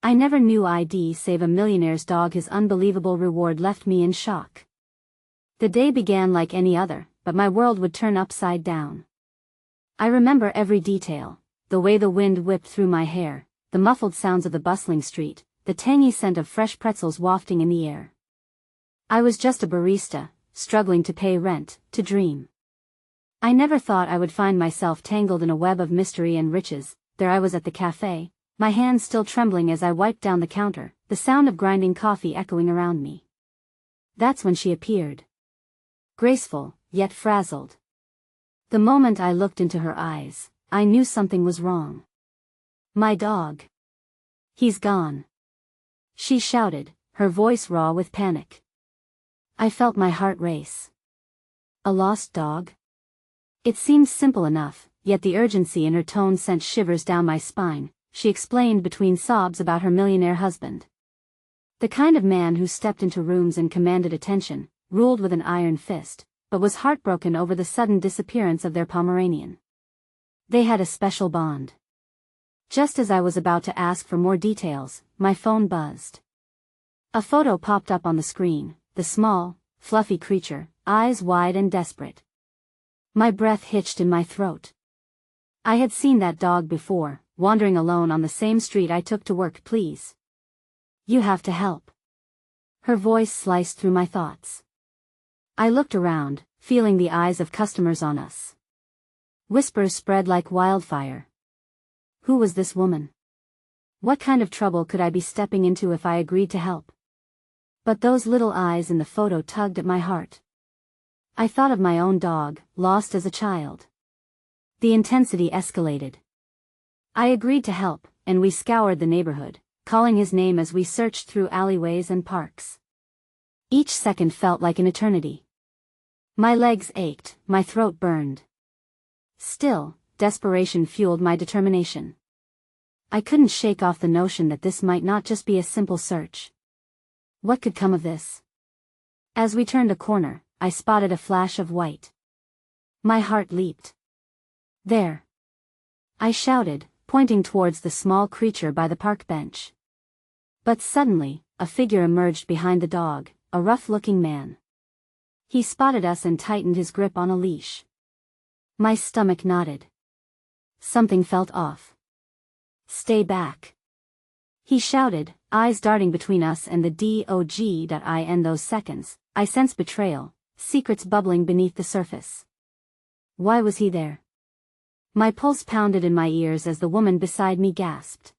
I never knew I'd save a millionaire's dog. His unbelievable reward left me in shock. The day began like any other, but my world would turn upside down. I remember every detail, the way the wind whipped through my hair, the muffled sounds of the bustling street, the tangy scent of fresh pretzels wafting in the air. I was just a barista, struggling to pay rent, to dream. I never thought I would find myself tangled in a web of mystery and riches. There I was at the cafe, my hands still trembling as I wiped down the counter, the sound of grinding coffee echoing around me. That's when she appeared. Graceful, yet frazzled. The moment I looked into her eyes, I knew something was wrong. My dog. He's gone. She shouted, her voice raw with panic. I felt my heart race. A lost dog? It seemed simple enough, yet the urgency in her tone sent shivers down my spine. She explained between sobs about her millionaire husband. The kind of man who stepped into rooms and commanded attention, ruled with an iron fist, but was heartbroken over the sudden disappearance of their Pomeranian. They had a special bond. Just as I was about to ask for more details, my phone buzzed. A photo popped up on the screen, the small, fluffy creature, eyes wide and desperate. My breath hitched in my throat. I had seen that dog before, wandering alone on the same street I took to work. Please. You have to help. Her voice sliced through my thoughts. I looked around, feeling the eyes of customers on us. Whispers spread like wildfire. Who was this woman? What kind of trouble could I be stepping into if I agreed to help? But those little eyes in the photo tugged at my heart. I thought of my own dog, lost as a child. The intensity escalated. I agreed to help, and we scoured the neighborhood, calling his name as we searched through alleyways and parks. Each second felt like an eternity. My legs ached, my throat burned. Still, desperation fueled my determination. I couldn't shake off the notion that this might not just be a simple search. What could come of this? As we turned a corner, I spotted a flash of white. My heart leaped. There! I shouted, pointing towards the small creature by the park bench. But suddenly, a figure emerged behind the dog, a rough-looking man. He spotted us and tightened his grip on a leash. My stomach knotted. Something felt off. Stay back. He shouted, eyes darting between us and the dog. In those seconds, I sensed betrayal, secrets bubbling beneath the surface. Why was he there? My pulse pounded in my ears as the woman beside me gasped.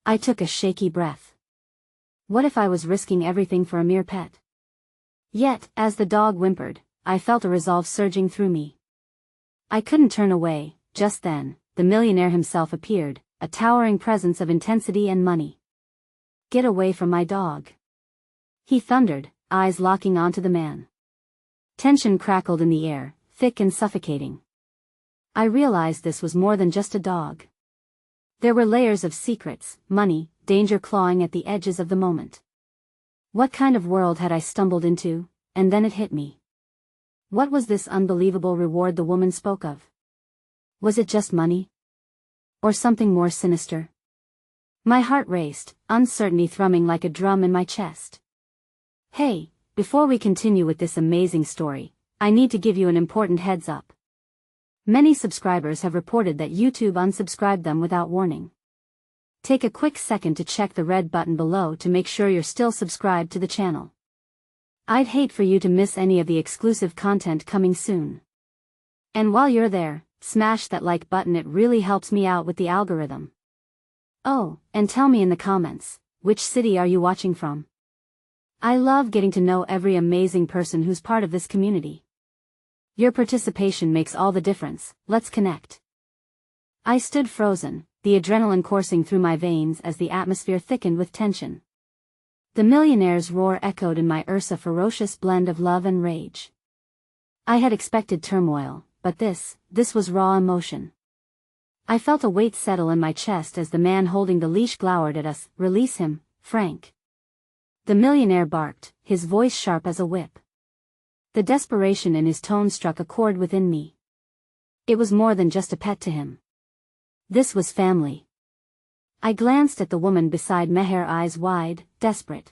I took a shaky breath. What if I was risking everything for a mere pet? Yet, as the dog whimpered, I felt a resolve surging through me. I couldn't turn away. Just then, the millionaire himself appeared, a towering presence of intensity and money. Get away from my dog! He thundered, eyes locking onto the man. Tension crackled in the air, thick and suffocating. I realized this was more than just a dog. There were layers of secrets, money, danger clawing at the edges of the moment. What kind of world had I stumbled into? And then it hit me. What was this unbelievable reward the woman spoke of? Was it just money? Or something more sinister? My heart raced, uncertainty thrumming like a drum in my chest. Hey, before we continue with this amazing story, I need to give you an important heads up. Many subscribers have reported that YouTube unsubscribed them without warning. Take a quick second to check the red button below to make sure you're still subscribed to the channel. I'd hate for you to miss any of the exclusive content coming soon. And while you're there, smash that like button, it really helps me out with the algorithm. Oh, and tell me in the comments, which city are you watching from? I love getting to know every amazing person who's part of this community. Your participation makes all the difference. Let's connect. I stood frozen, the adrenaline coursing through my veins as the atmosphere thickened with tension. The millionaire's roar echoed in my ears, a ferocious blend of love and rage. I had expected turmoil, but this was raw emotion. I felt a weight settle in my chest as the man holding the leash glowered at us. Release him, Frank. The millionaire barked, his voice sharp as a whip. The desperation in his tone struck a chord within me. It was more than just a pet to him. This was family. I glanced at the woman beside me, her eyes wide, desperate.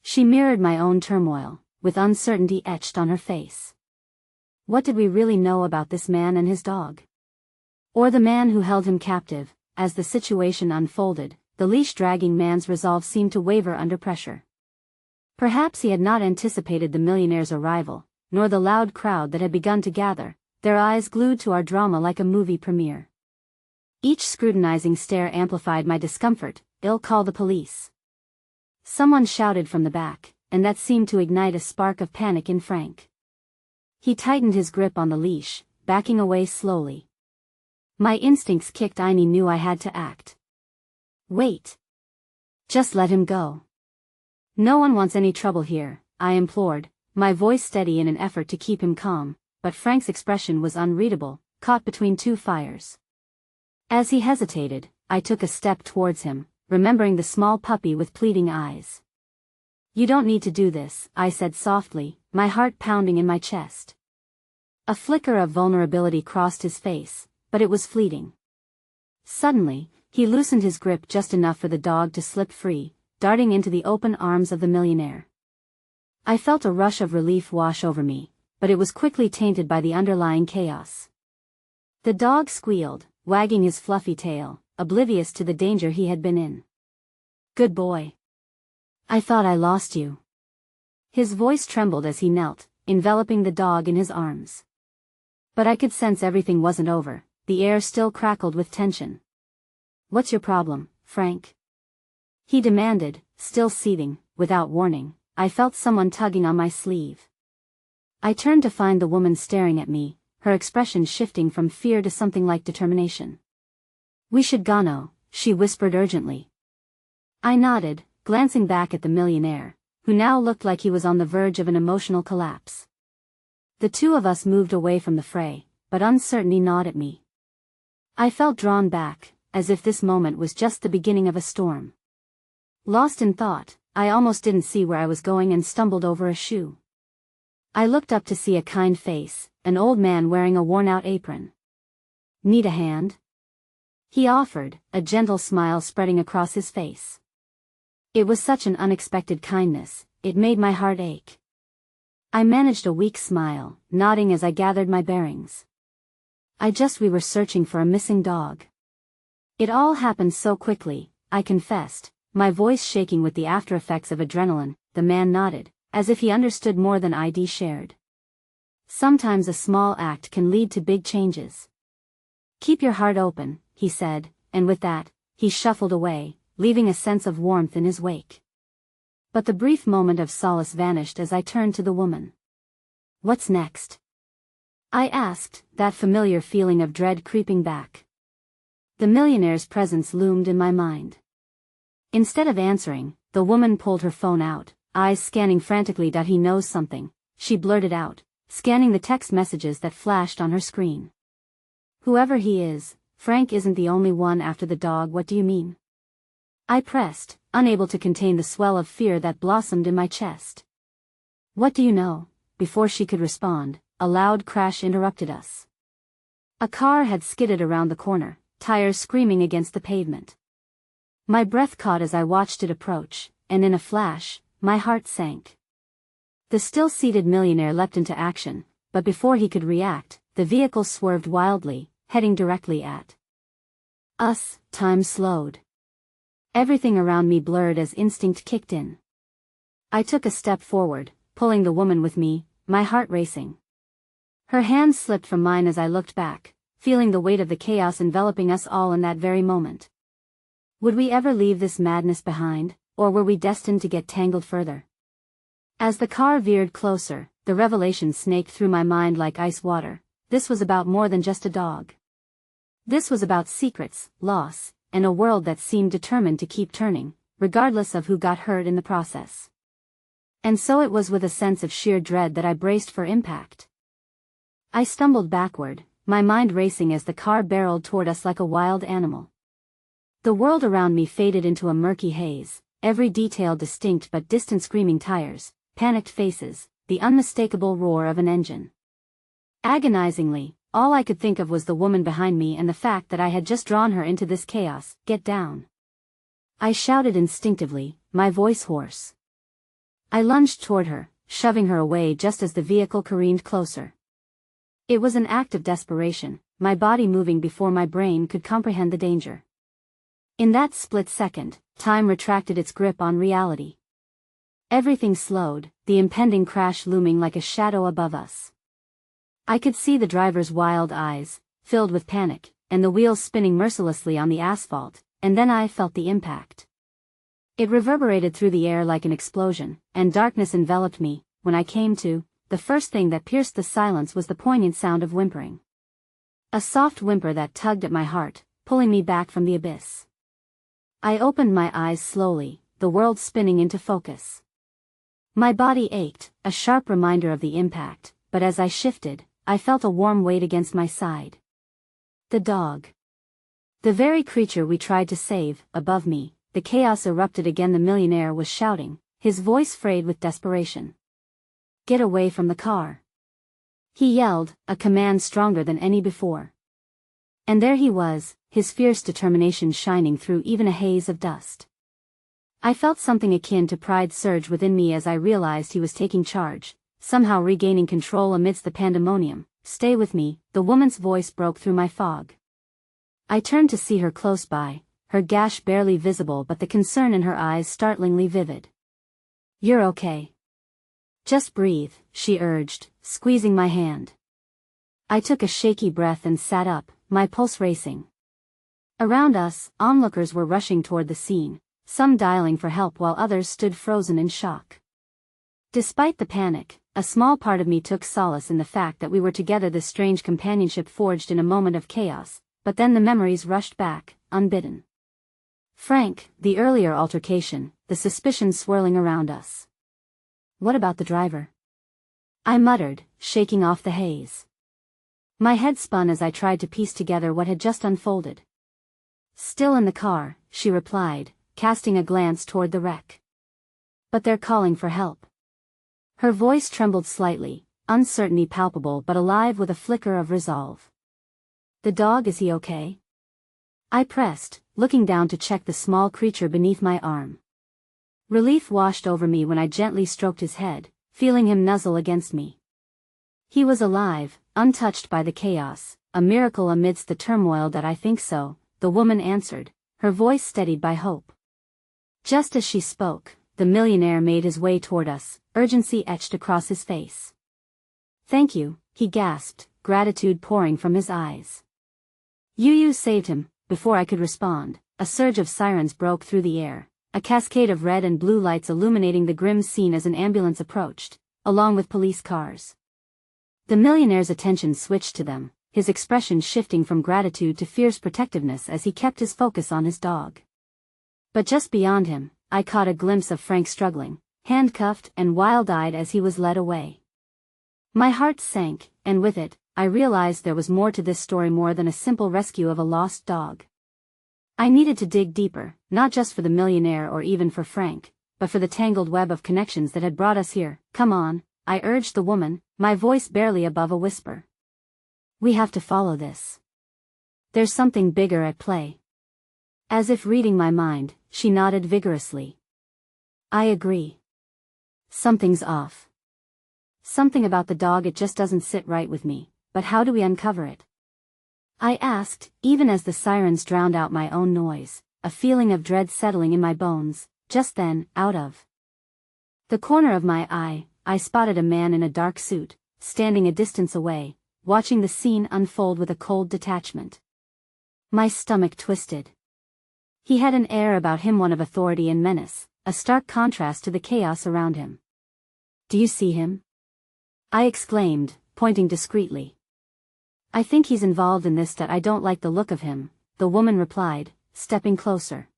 She mirrored my own turmoil, with uncertainty etched on her face. What did we really know about this man and his dog? Or the man who held him captive? As the situation unfolded, the leash-dragging man's resolve seemed to waver under pressure. Perhaps he had not anticipated the millionaire's arrival, nor the loud crowd that had begun to gather, their eyes glued to our drama like a movie premiere. Each scrutinizing stare amplified my discomfort. "I'll call the police," someone shouted from the back, and that seemed to ignite a spark of panic in Frank. He tightened his grip on the leash, backing away slowly. My instincts kicked. I knew I had to act. "Wait. Just let him go. No one wants any trouble here," I implored, my voice steady in an effort to keep him calm, but Frank's expression was unreadable, caught between two fires. As he hesitated, I took a step towards him, remembering the small puppy with pleading eyes. "You don't need to do this," I said softly, my heart pounding in my chest. A flicker of vulnerability crossed his face, but it was fleeting. Suddenly, he loosened his grip just enough for the dog to slip free, darting into the open arms of the millionaire. I felt a rush of relief wash over me, but it was quickly tainted by the underlying chaos. The dog squealed, wagging his fluffy tail, oblivious to the danger he had been in. "Good boy. I thought I lost you." His voice trembled as he knelt, enveloping the dog in his arms. But I could sense everything wasn't over. The air still crackled with tension. "What's your problem, Frank?" he demanded, still seething. Without warning, I felt someone tugging on my sleeve. I turned to find the woman staring at me, her expression shifting from fear to something like determination. "We should go," she whispered urgently. I nodded, glancing back at the millionaire, who now looked like he was on the verge of an emotional collapse. The two of us moved away from the fray, but uncertainty gnawed at me. I felt drawn back, as if this moment was just the beginning of a storm. Lost in thought, I almost didn't see where I was going and stumbled over a shoe. I looked up to see a kind face, an old man wearing a worn-out apron. "Need a hand?" he offered, a gentle smile spreading across his face. It was such an unexpected kindness, it made my heart ache. I managed a weak smile, nodding as I gathered my bearings. We were searching for a missing dog. It all happened so quickly, I confessed, my voice shaking with the aftereffects of adrenaline. The man nodded, as if he understood more than I'd shared. Sometimes a small act can lead to big changes. "Keep your heart open," he said, and with that, he shuffled away, leaving a sense of warmth in his wake. But the brief moment of solace vanished as I turned to the woman. "What's next?" I asked, that familiar feeling of dread creeping back. The millionaire's presence loomed in my mind. Instead of answering, the woman pulled her phone out, eyes scanning frantically. "He knows something," she blurted out, scanning the text messages that flashed on her screen. "Whoever he is, Frank isn't the only one after the dog." "What do you mean?" I pressed, unable to contain the swell of fear that blossomed in my chest. "What do you know?" Before she could respond, a loud crash interrupted us. A car had skidded around the corner, tires screaming against the pavement. My breath caught as I watched it approach, and in a flash, my heart sank. The still-seated millionaire leapt into action, but before he could react, the vehicle swerved wildly, heading directly at us. Time slowed. Everything around me blurred as instinct kicked in. I took a step forward, pulling the woman with me, my heart racing. Her hand slipped from mine as I looked back, feeling the weight of the chaos enveloping us all in that very moment. Would we ever leave this madness behind, or were we destined to get tangled further? As the car veered closer, the revelation snaked through my mind like ice water. This was about more than just a dog. This was about secrets, loss, and a world that seemed determined to keep turning, regardless of who got hurt in the process. And so it was with a sense of sheer dread that I braced for impact. I stumbled backward, my mind racing as the car barreled toward us like a wild animal. The world around me faded into a murky haze, every detail distinct but distant. Screaming tires, panicked faces, the unmistakable roar of an engine. Agonizingly, all I could think of was the woman behind me and the fact that I had just drawn her into this chaos. "Get down," I shouted instinctively, my voice hoarse. I lunged toward her, shoving her away just as the vehicle careened closer. It was an act of desperation, my body moving before my brain could comprehend the danger. In that split second, time retracted its grip on reality. Everything slowed, the impending crash looming like a shadow above us. I could see the driver's wild eyes, filled with panic, and the wheels spinning mercilessly on the asphalt, and then I felt the impact. It reverberated through the air like an explosion, and darkness enveloped me. When I came to, the first thing that pierced the silence was the poignant sound of whimpering. A soft whimper that tugged at my heart, pulling me back from the abyss. I opened my eyes slowly, the world spinning into focus. My body ached, a sharp reminder of the impact, but as I shifted, I felt a warm weight against my side. The dog. The very creature we tried to save. Above me, the chaos erupted again. The millionaire was shouting, his voice frayed with desperation. Get away from the car. He yelled, a command stronger than any before. And there he was, his fierce determination shining through even a haze of dust. I felt something akin to pride surge within me as I realized he was taking charge, somehow regaining control amidst the pandemonium. Stay with me, the woman's voice broke through my fog. I turned to see her close by, her gash barely visible but the concern in her eyes startlingly vivid. You're okay. Just breathe, she urged, squeezing my hand. I took a shaky breath and sat up, my pulse racing. Around us, onlookers were rushing toward the scene, some dialing for help while others stood frozen in shock. Despite the panic, a small part of me took solace in the fact that we were together. This strange companionship forged in a moment of chaos, but then the memories rushed back, unbidden. Frank, the earlier altercation, the suspicions swirling around us. What about the driver? I muttered, shaking off the haze. My head spun as I tried to piece together what had just unfolded. Still in the car, she replied, casting a glance toward the wreck. But they're calling for help. Her voice trembled slightly, uncertainty palpable but alive with a flicker of resolve. The dog, is he okay? I pressed, looking down to check the small creature beneath my arm. Relief washed over me when I gently stroked his head, feeling him nuzzle against me. He was alive, untouched by the chaos, a miracle amidst the turmoil. That I think so, the woman answered, her voice steadied by hope. Just as she spoke, the millionaire made his way toward us, urgency etched across his face. Thank you, he gasped, gratitude pouring from his eyes. You saved him. Before I could respond, a surge of sirens broke through the air, a cascade of red and blue lights illuminating the grim scene as an ambulance approached, along with police cars. The millionaire's attention switched to them, his expression shifting from gratitude to fierce protectiveness as he kept his focus on his dog. But just beyond him, I caught a glimpse of Frank struggling, handcuffed and wild-eyed as he was led away. My heart sank, and with it, I realized there was more to this story, more than a simple rescue of a lost dog. I needed to dig deeper, not just for the millionaire or even for Frank, but for the tangled web of connections that had brought us here. Come on, I urged the woman, my voice barely above a whisper. We have to follow this. There's something bigger at play. As if reading my mind, she nodded vigorously. I agree. Something's off. Something about the dog, it just doesn't sit right with me. But how do we uncover it? I asked, even as the sirens drowned out my own noise, a feeling of dread settling in my bones. Just then, out of the corner of my eye, I spotted a man in a dark suit, standing a distance away, watching the scene unfold with a cold detachment. My stomach twisted. He had an air about him, one of authority and menace, a stark contrast to the chaos around him. Do you see him? I exclaimed, pointing discreetly. I think he's involved in this. That I don't like the look of him, the woman replied, stepping closer.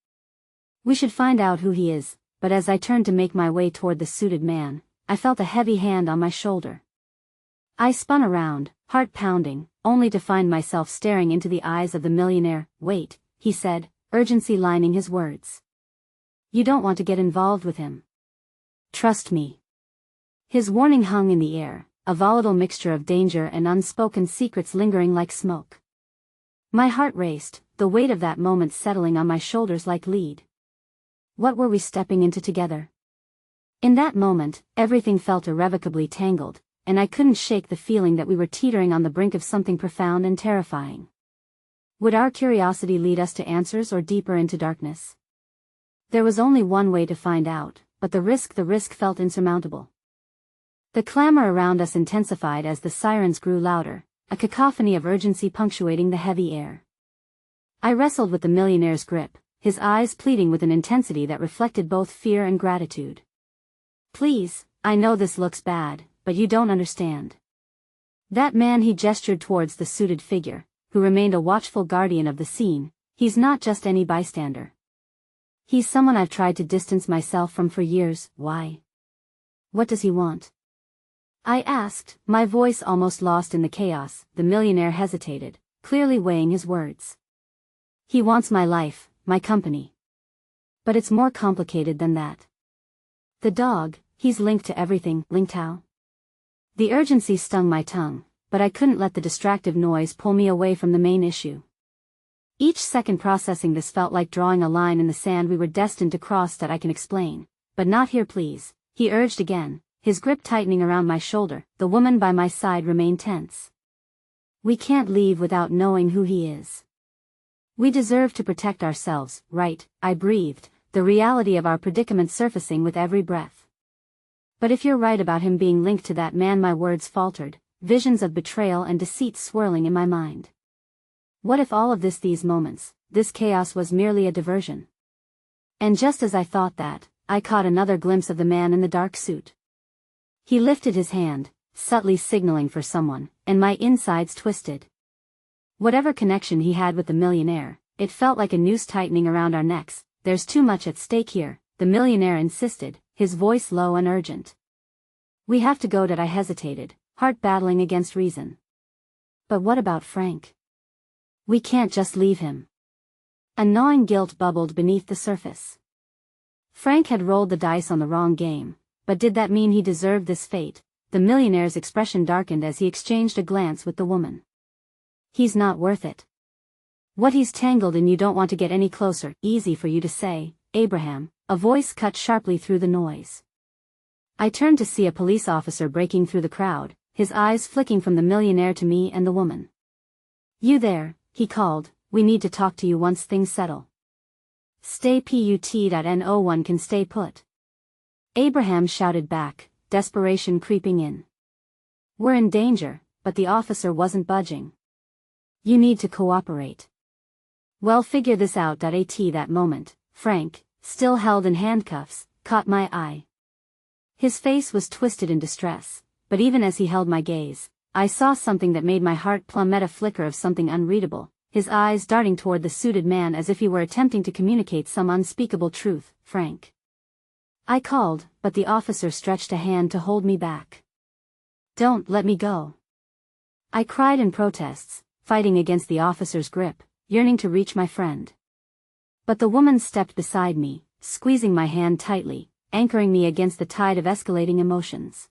We should find out who he is, but as I turned to make my way toward the suited man, I felt a heavy hand on my shoulder. I spun around, heart pounding, only to find myself staring into the eyes of the millionaire. Wait, he said, urgency lining his words. You don't want to get involved with him. Trust me. His warning hung in the air, a volatile mixture of danger and unspoken secrets lingering like smoke. My heart raced, the weight of that moment settling on my shoulders like lead. What were we stepping into together? In that moment, everything felt irrevocably tangled, and I couldn't shake the feeling that we were teetering on the brink of something profound and terrifying. Would our curiosity lead us to answers or deeper into darkness? There was only one way to find out, but the risk felt insurmountable. The clamor around us intensified as the sirens grew louder, a cacophony of urgency punctuating the heavy air. I wrestled with the millionaire's grip, his eyes pleading with an intensity that reflected both fear and gratitude. "Please, I know this looks bad, but you don't understand." That man, he gestured towards the suited figure, who remained a watchful guardian of the scene. "He's not just any bystander. He's someone I've tried to distance myself from for years." "Why? What does he want?" I asked, my voice almost lost in the chaos. The millionaire hesitated, clearly weighing his words. "He wants my life, my company. But it's more complicated than that. The dog, he's linked to everything." "Linked how?" The urgency stung my tongue, but I couldn't let the distractive noise pull me away from the main issue. Each second processing this felt like drawing a line in the sand we were destined to cross. "That I can explain, but not here, please," he urged again, his grip tightening around my shoulder. The woman by my side remained tense. "We can't leave without knowing who he is. We deserve to protect ourselves, right?" I breathed, the reality of our predicament surfacing with every breath. "But if you're right about him being linked to that man," my words faltered, visions of betrayal and deceit swirling in my mind. What if all of this, these moments, this chaos was merely a diversion? And just as I thought that, I caught another glimpse of the man in the dark suit. He lifted his hand, subtly signaling for someone, and my insides twisted. Whatever connection he had with the millionaire, it felt like a noose tightening around our necks. "There's too much at stake here," the millionaire insisted, his voice low and urgent. "We have to go." I hesitated, heart battling against reason. "But what about Frank? We can't just leave him." A gnawing guilt bubbled beneath the surface. Frank had rolled the dice on the wrong game, but did that mean he deserved this fate? The millionaire's expression darkened as he exchanged a glance with the woman. "He's not worth it. What he's tangled in, you don't want to get any closer." "Easy for you to say, Abraham," a voice cut sharply through the noise. I turned to see a police officer breaking through the crowd, his eyes flicking from the millionaire to me and the woman. "You there," he called, "we need to talk to you once things settle." "Stay put. No one can stay put," Abraham shouted back, desperation creeping in. "We're in danger," but the officer wasn't budging. "You need to cooperate." "Well, figure this out. That moment, Frank, still held in handcuffs, caught my eye. His face was twisted in distress, but even as he held my gaze, I saw something that made my heart plummet, a flicker of something unreadable, his eyes darting toward the suited man as if he were attempting to communicate some unspeakable truth. "Frank," I called, but the officer stretched a hand to hold me back. "Don't let me go," I cried in protests, fighting against the officer's grip, yearning to reach my friend. But the woman stepped beside me, squeezing my hand tightly, anchoring me against the tide of escalating emotions.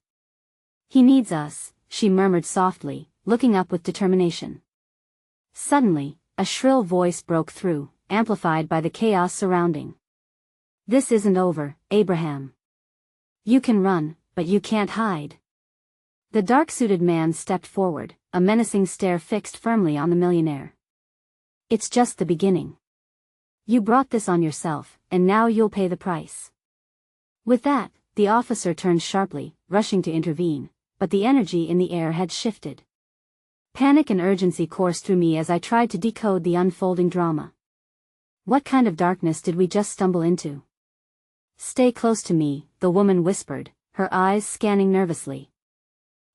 "He needs us," she murmured softly, looking up with determination. Suddenly, a shrill voice broke through, amplified by the chaos surrounding. "This isn't over, Abraham. You can run, but you can't hide." The dark-suited man stepped forward, a menacing stare fixed firmly on the millionaire. "It's just the beginning. You brought this on yourself, and now you'll pay the price." With that, the officer turned sharply, rushing to intervene, but the energy in the air had shifted. Panic and urgency coursed through me as I tried to decode the unfolding drama. What kind of darkness did we just stumble into? "Stay close to me," the woman whispered, her eyes scanning nervously.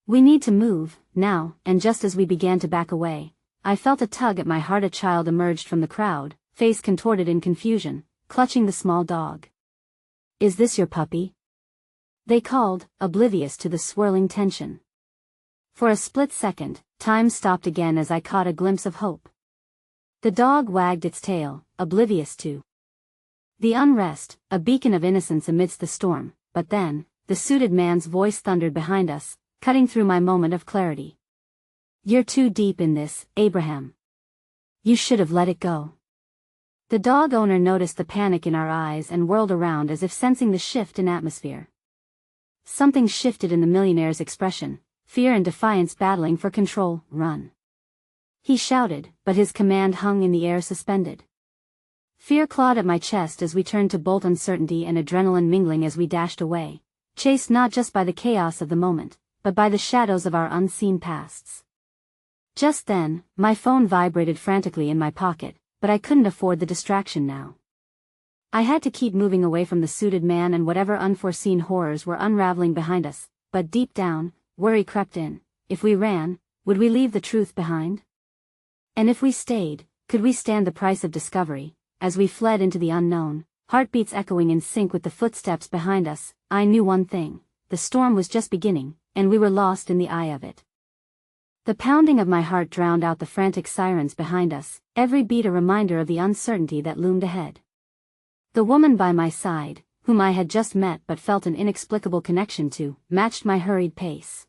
"We need to move, now," and just as we began to back away, I felt a tug at my heart. A child emerged from the crowd, face contorted in confusion, clutching the small dog. "Is this your puppy?" they called, oblivious to the swirling tension. For a split second, time stopped again as I caught a glimpse of hope. The dog wagged its tail, oblivious to the unrest, a beacon of innocence amidst the storm. But then, the suited man's voice thundered behind us, cutting through my moment of clarity. "You're too deep in this, Abraham. You should have let it go." The dog owner noticed the panic in our eyes and whirled around as if sensing the shift in atmosphere. Something shifted in the millionaire's expression, fear and defiance battling for control. Run. He shouted, but his command hung in the air suspended. Fear clawed at my chest as we turned to bolt, uncertainty and adrenaline mingling as we dashed away, chased not just by the chaos of the moment, but by the shadows of our unseen pasts. Just then, my phone vibrated frantically in my pocket, but I couldn't afford the distraction now. I had to keep moving away from the suited man and whatever unforeseen horrors were unraveling behind us, but deep down, worry crept in. If we ran, would we leave the truth behind? And if we stayed, could we stand the price of discovery? As we fled into the unknown, heartbeats echoing in sync with the footsteps behind us, I knew one thing: the storm was just beginning, and we were lost in the eye of it. The pounding of my heart drowned out the frantic sirens behind us, every beat a reminder of the uncertainty that loomed ahead. The woman by my side, whom I had just met but felt an inexplicable connection to, matched my hurried pace.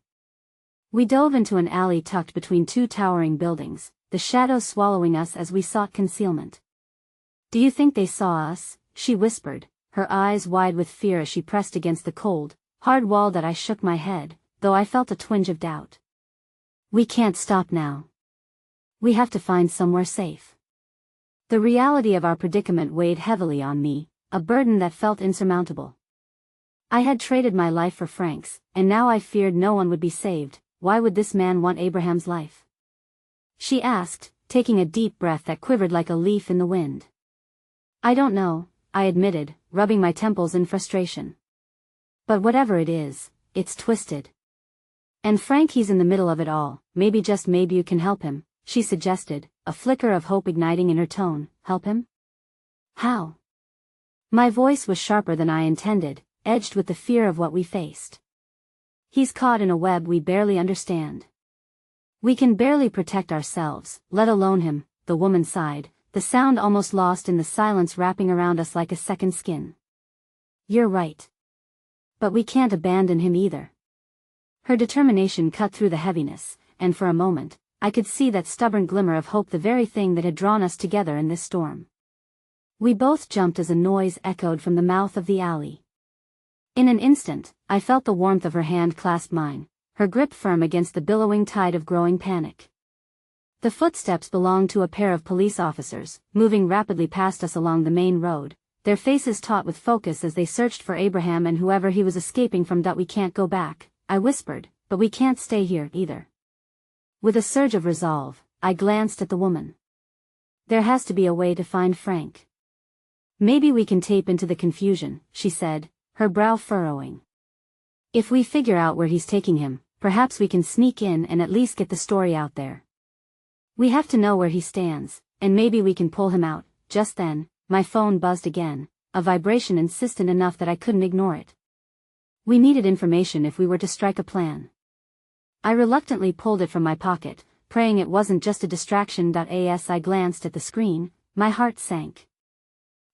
We dove into an alley tucked between two towering buildings, the shadows swallowing us as we sought concealment. "Do you think they saw us?" she whispered, her eyes wide with fear as she pressed against the cold, hard wall that I shook my head, though I felt a twinge of doubt. "We can't stop now. We have to find somewhere safe." The reality of our predicament weighed heavily on me, a burden that felt insurmountable. I had traded my life for Frank's, and now I feared no one would be saved. Why would this man want Abraham's life? She asked, taking a deep breath that quivered like a leaf in the wind. "I don't know," I admitted, rubbing my temples in frustration. "But whatever it is, it's twisted. And Frank, he's in the middle of it all. Maybe, just maybe, you can help him," she suggested, a flicker of hope igniting in her tone. "Help him? How?" My voice was sharper than I intended, edged with the fear of what we faced. "He's caught in a web we barely understand. We can barely protect ourselves, let alone him," the woman sighed, the sound almost lost in the silence wrapping around us like a second skin. "You're right. But we can't abandon him either." Her determination cut through the heaviness, and for a moment, I could see that stubborn glimmer of hope, the very thing that had drawn us together in this storm. We both jumped as a noise echoed from the mouth of the alley. In an instant, I felt the warmth of her hand clasp mine, her grip firm against the billowing tide of growing panic. The footsteps belonged to a pair of police officers, moving rapidly past us along the main road, their faces taut with focus as they searched for Abraham and whoever he was escaping from. "We can't go back," I whispered, "but we can't stay here either." With a surge of resolve, I glanced at the woman. "There has to be a way to find Frank. Maybe we can tape into the confusion," she said, her brow furrowing. "If we figure out where he's taking him, perhaps we can sneak in and at least get the story out there. We have to know where he stands, and maybe we can pull him out." Just then, my phone buzzed again, a vibration insistent enough that I couldn't ignore it. We needed information if we were to strike a plan. I reluctantly pulled it from my pocket, praying it wasn't just a distraction. As I glanced at the screen, my heart sank.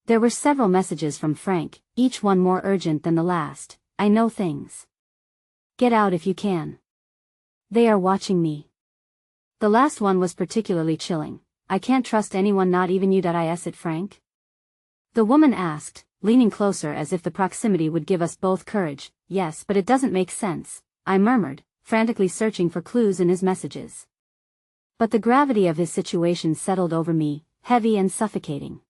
There were several messages from Frank, each one more urgent than the last. "I know things. Get out if you can. They are watching me." The last one was particularly chilling. "I can't trust anyone, not even you. Is it Frank?" the woman asked, leaning closer as if the proximity would give us both courage. "Yes, but it doesn't make sense," I murmured, frantically searching for clues in his messages. But the gravity of his situation settled over me, heavy and suffocating.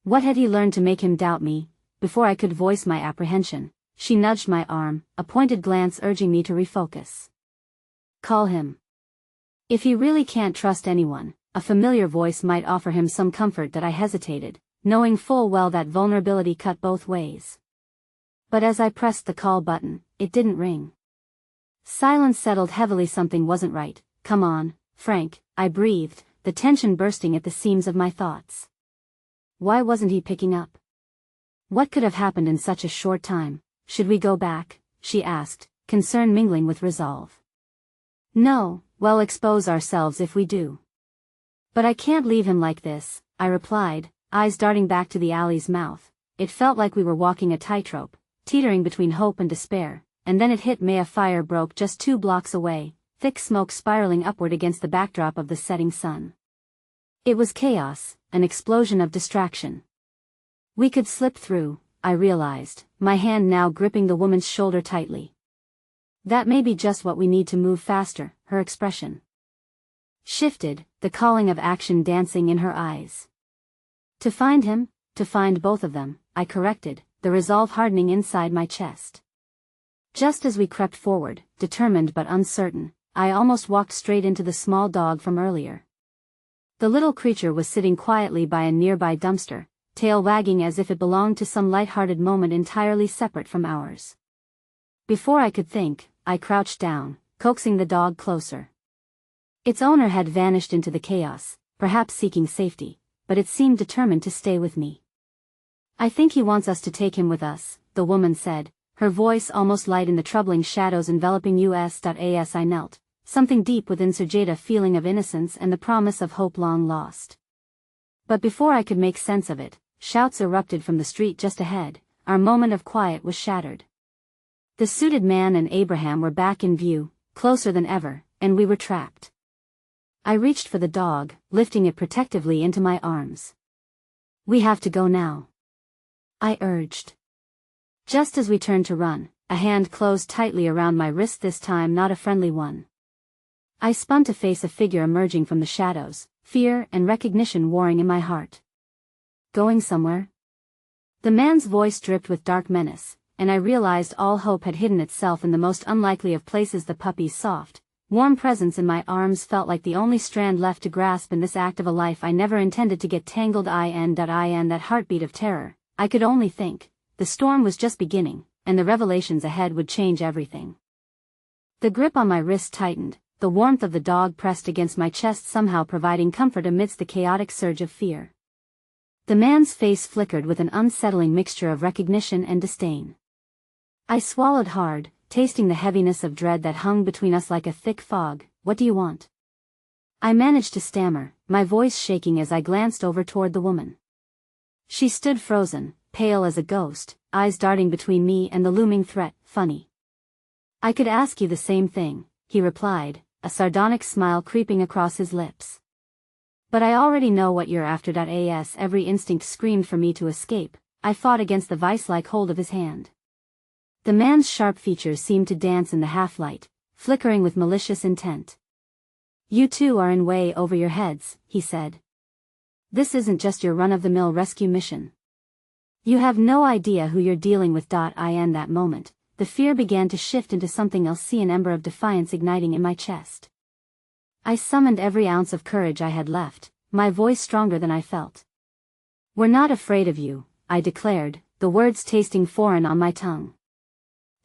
What had he learned to make him doubt me? Before I could voice my apprehension, she nudged my arm, a pointed glance urging me to refocus. "Call him. If he really can't trust anyone, a familiar voice might offer him some comfort." I hesitated, knowing full well that vulnerability cut both ways. But as I pressed the call button, it didn't ring. Silence settled heavily. Something wasn't right. "Come on, Frank," I breathed, the tension bursting at the seams of my thoughts. Why wasn't he picking up? What could have happened in such a short time? "Should we go back?" she asked, concern mingling with resolve. "No, we'll expose ourselves if we do." "But I can't leave him like this," I replied, eyes darting back to the alley's mouth. It felt like we were walking a tightrope, teetering between hope and despair, and then it hit me. A fire broke just 2 blocks away, thick smoke spiraling upward against the backdrop of the setting sun. It was chaos, an explosion of distraction. We could slip through, I realized, my hand now gripping the woman's shoulder tightly. That may be just what we need to move faster, her expression shifted, the calling of action dancing in her eyes. To find him, to find both of them, I corrected, the resolve hardening inside my chest. Just as we crept forward, determined but uncertain, I almost walked straight into the small dog from earlier. The little creature was sitting quietly by a nearby dumpster, tail wagging as if it belonged to some light-hearted moment entirely separate from ours. Before I could think, I crouched down, coaxing the dog closer. Its owner had vanished into the chaos, perhaps seeking safety, but it seemed determined to stay with me. I think he wants us to take him with us, the woman said, her voice almost light in the troubling shadows enveloping us. I knelt, something deep within surged a feeling of innocence and the promise of hope long lost. But before I could make sense of it, shouts erupted from the street just ahead, our moment of quiet was shattered. The suited man and Abraham were back in view, closer than ever, and we were trapped. I reached for the dog, lifting it protectively into my arms. "We have to go now," I urged. Just as we turned to run, a hand closed tightly around my wrist, this time not a friendly one. I spun to face a figure emerging from the shadows, fear and recognition warring in my heart. "Going somewhere?" The man's voice dripped with dark menace, and I realized all hope had hidden itself in the most unlikely of places. The puppy's soft, warm presence in my arms felt like the only strand left to grasp in this act of a life I never intended to get tangled in. That heartbeat of terror, I could only think, the storm was just beginning, and the revelations ahead would change everything. The grip on my wrist tightened, the warmth of the dog pressed against my chest somehow providing comfort amidst the chaotic surge of fear. The man's face flickered with an unsettling mixture of recognition and disdain. I swallowed hard, tasting the heaviness of dread that hung between us like a thick fog. "What do you want?" I managed to stammer, my voice shaking as I glanced over toward the woman. She stood frozen, pale as a ghost, eyes darting between me and the looming threat. "Funny. I could ask you the same thing," he replied, a sardonic smile creeping across his lips. "But I already know what you're after." Every instinct screamed for me to escape. I fought against the vice-like hold of his hand. The man's sharp features seemed to dance in the half-light, flickering with malicious intent. "You two are in way over your heads," he said. "This isn't just your run-of-the-mill rescue mission. You have no idea who you're dealing with." In that moment, the fear began to shift into something else. See an ember of defiance igniting in my chest. I summoned every ounce of courage I had left, my voice stronger than I felt. "We're not afraid of you," I declared, the words tasting foreign on my tongue.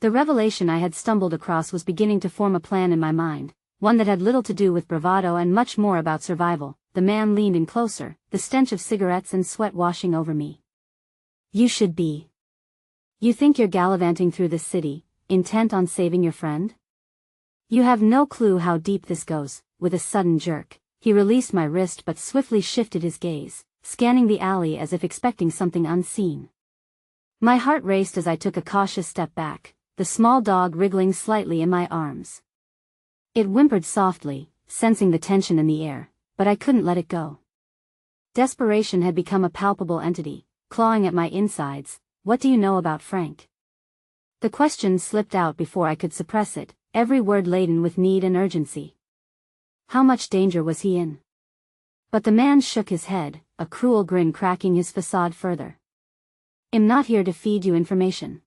The revelation I had stumbled across was beginning to form a plan in my mind, one that had little to do with bravado and much more about survival. The man leaned in closer, the stench of cigarettes and sweat washing over me. "You should be. You think you're gallivanting through this city, intent on saving your friend? You have no clue how deep this goes." With a sudden jerk, he released my wrist but swiftly shifted his gaze, scanning the alley as if expecting something unseen. My heart raced as I took a cautious step back, the small dog wriggling slightly in my arms. It whimpered softly, sensing the tension in the air, but I couldn't let it go. Desperation had become a palpable entity, clawing at my insides. "What do you know about Frank?" The question slipped out before I could suppress it, every word laden with need and urgency. How much danger was he in? But the man shook his head, a cruel grin cracking his facade further. "I'm not here to feed you information.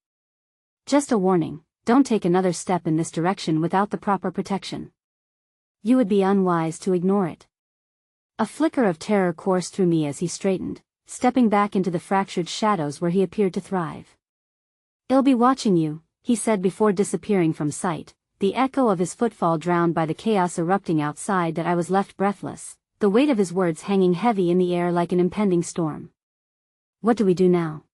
Just a warning, don't take another step in this direction without the proper protection. You would be unwise to ignore it." A flicker of terror coursed through me as he straightened, stepping back into the fractured shadows where he appeared to thrive. "I'll be watching you," he said before disappearing from sight, the echo of his footfall drowned by the chaos erupting outside. That I was left breathless, the weight of his words hanging heavy in the air like an impending storm. "What do we do now?"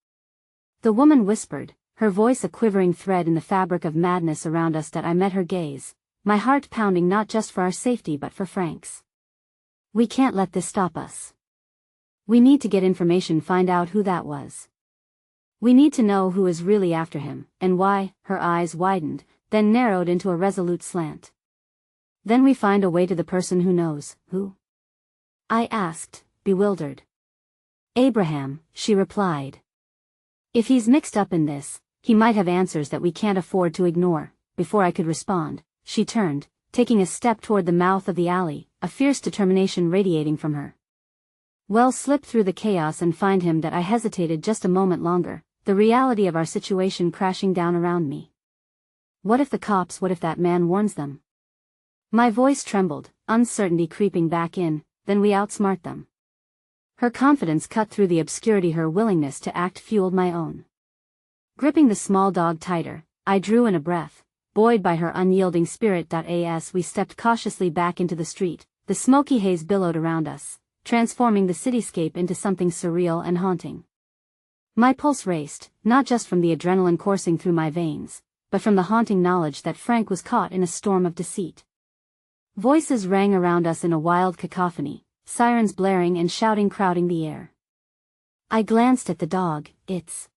The woman whispered, her voice a quivering thread in the fabric of madness around us. I met her gaze, my heart pounding not just for our safety but for Frank's. "We can't let this stop us. We need to get information, find out who that was. We need to know who is really after him, and why." Her eyes widened, then narrowed into a resolute slant. "Then we find a way to the person who knows who?" I asked, bewildered. "Abraham," she replied. "If he's mixed up in this, he might have answers that we can't afford to ignore." Before I could respond, she turned, taking a step toward the mouth of the alley, a fierce determination radiating from her. Well, slip through the chaos and find him. That I hesitated just a moment longer, the reality of our situation crashing down around me. What if the cops? What if that man warns them? My voice trembled, uncertainty creeping back in. Then we outsmart them. Her confidence cut through the obscurity. Her willingness to act fueled my own. Gripping the small dog tighter, I drew in a breath, buoyed by her unyielding spirit. As we stepped cautiously back into the street, the smoky haze billowed around us, transforming the cityscape into something surreal and haunting. My pulse raced, not just from the adrenaline coursing through my veins, but from the haunting knowledge that Frank was caught in a storm of deceit. Voices rang around us in a wild cacophony, sirens blaring and shouting crowding the air. I glanced at the dog, its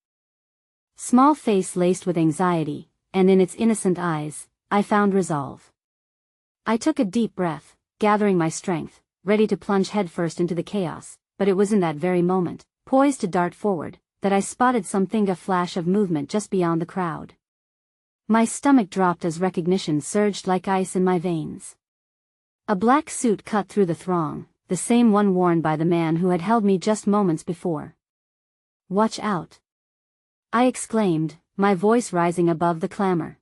small face laced with anxiety, and in its innocent eyes, I found resolve. I took a deep breath, gathering my strength, ready to plunge headfirst into the chaos, but it was in that very moment, poised to dart forward, that I spotted something, a flash of movement just beyond the crowd. My stomach dropped as recognition surged like ice in my veins. A black suit cut through the throng, the same one worn by the man who had held me just moments before. "Watch out!" I exclaimed, my voice rising above the clamor.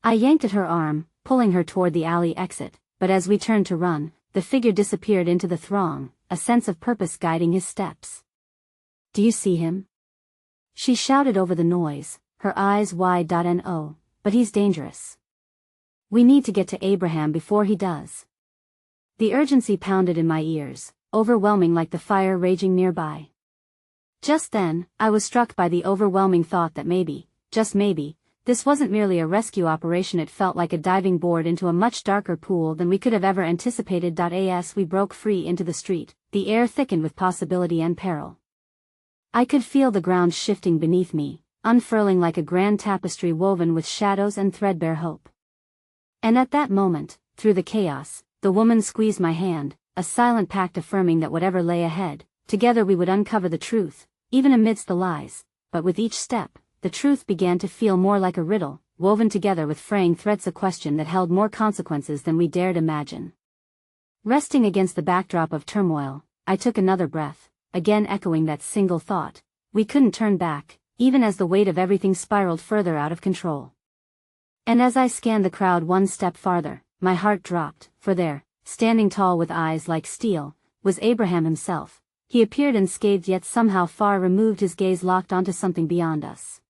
I yanked at her arm, pulling her toward the alley exit, but as we turned to run, the figure disappeared into the throng, a sense of purpose guiding his steps. "Do you see him?" she shouted over the noise, her eyes wide. "No, but he's dangerous. We need to get to Abraham before he does." The urgency pounded in my ears, overwhelming like the fire raging nearby. Just then, I was struck by the overwhelming thought that maybe, just maybe, this wasn't merely a rescue operation. It felt like a diving board into a much darker pool than we could have ever anticipated. As we broke free into the street, the air thickened with possibility and peril. I could feel the ground shifting beneath me, unfurling like a grand tapestry woven with shadows and threadbare hope. And at that moment, through the chaos, the woman squeezed my hand, a silent pact affirming that whatever lay ahead, together we would uncover the truth, even amidst the lies. But with each step, the truth began to feel more like a riddle, woven together with fraying threads, a question that held more consequences than we dared imagine. Resting against the backdrop of turmoil, I took another breath, again echoing that single thought. We couldn't turn back, even as the weight of everything spiraled further out of control. And as I scanned the crowd one step farther, my heart dropped, for there, standing tall with eyes like steel, was Abraham himself. He appeared unscathed yet somehow far removed, his gaze locked onto something beyond us.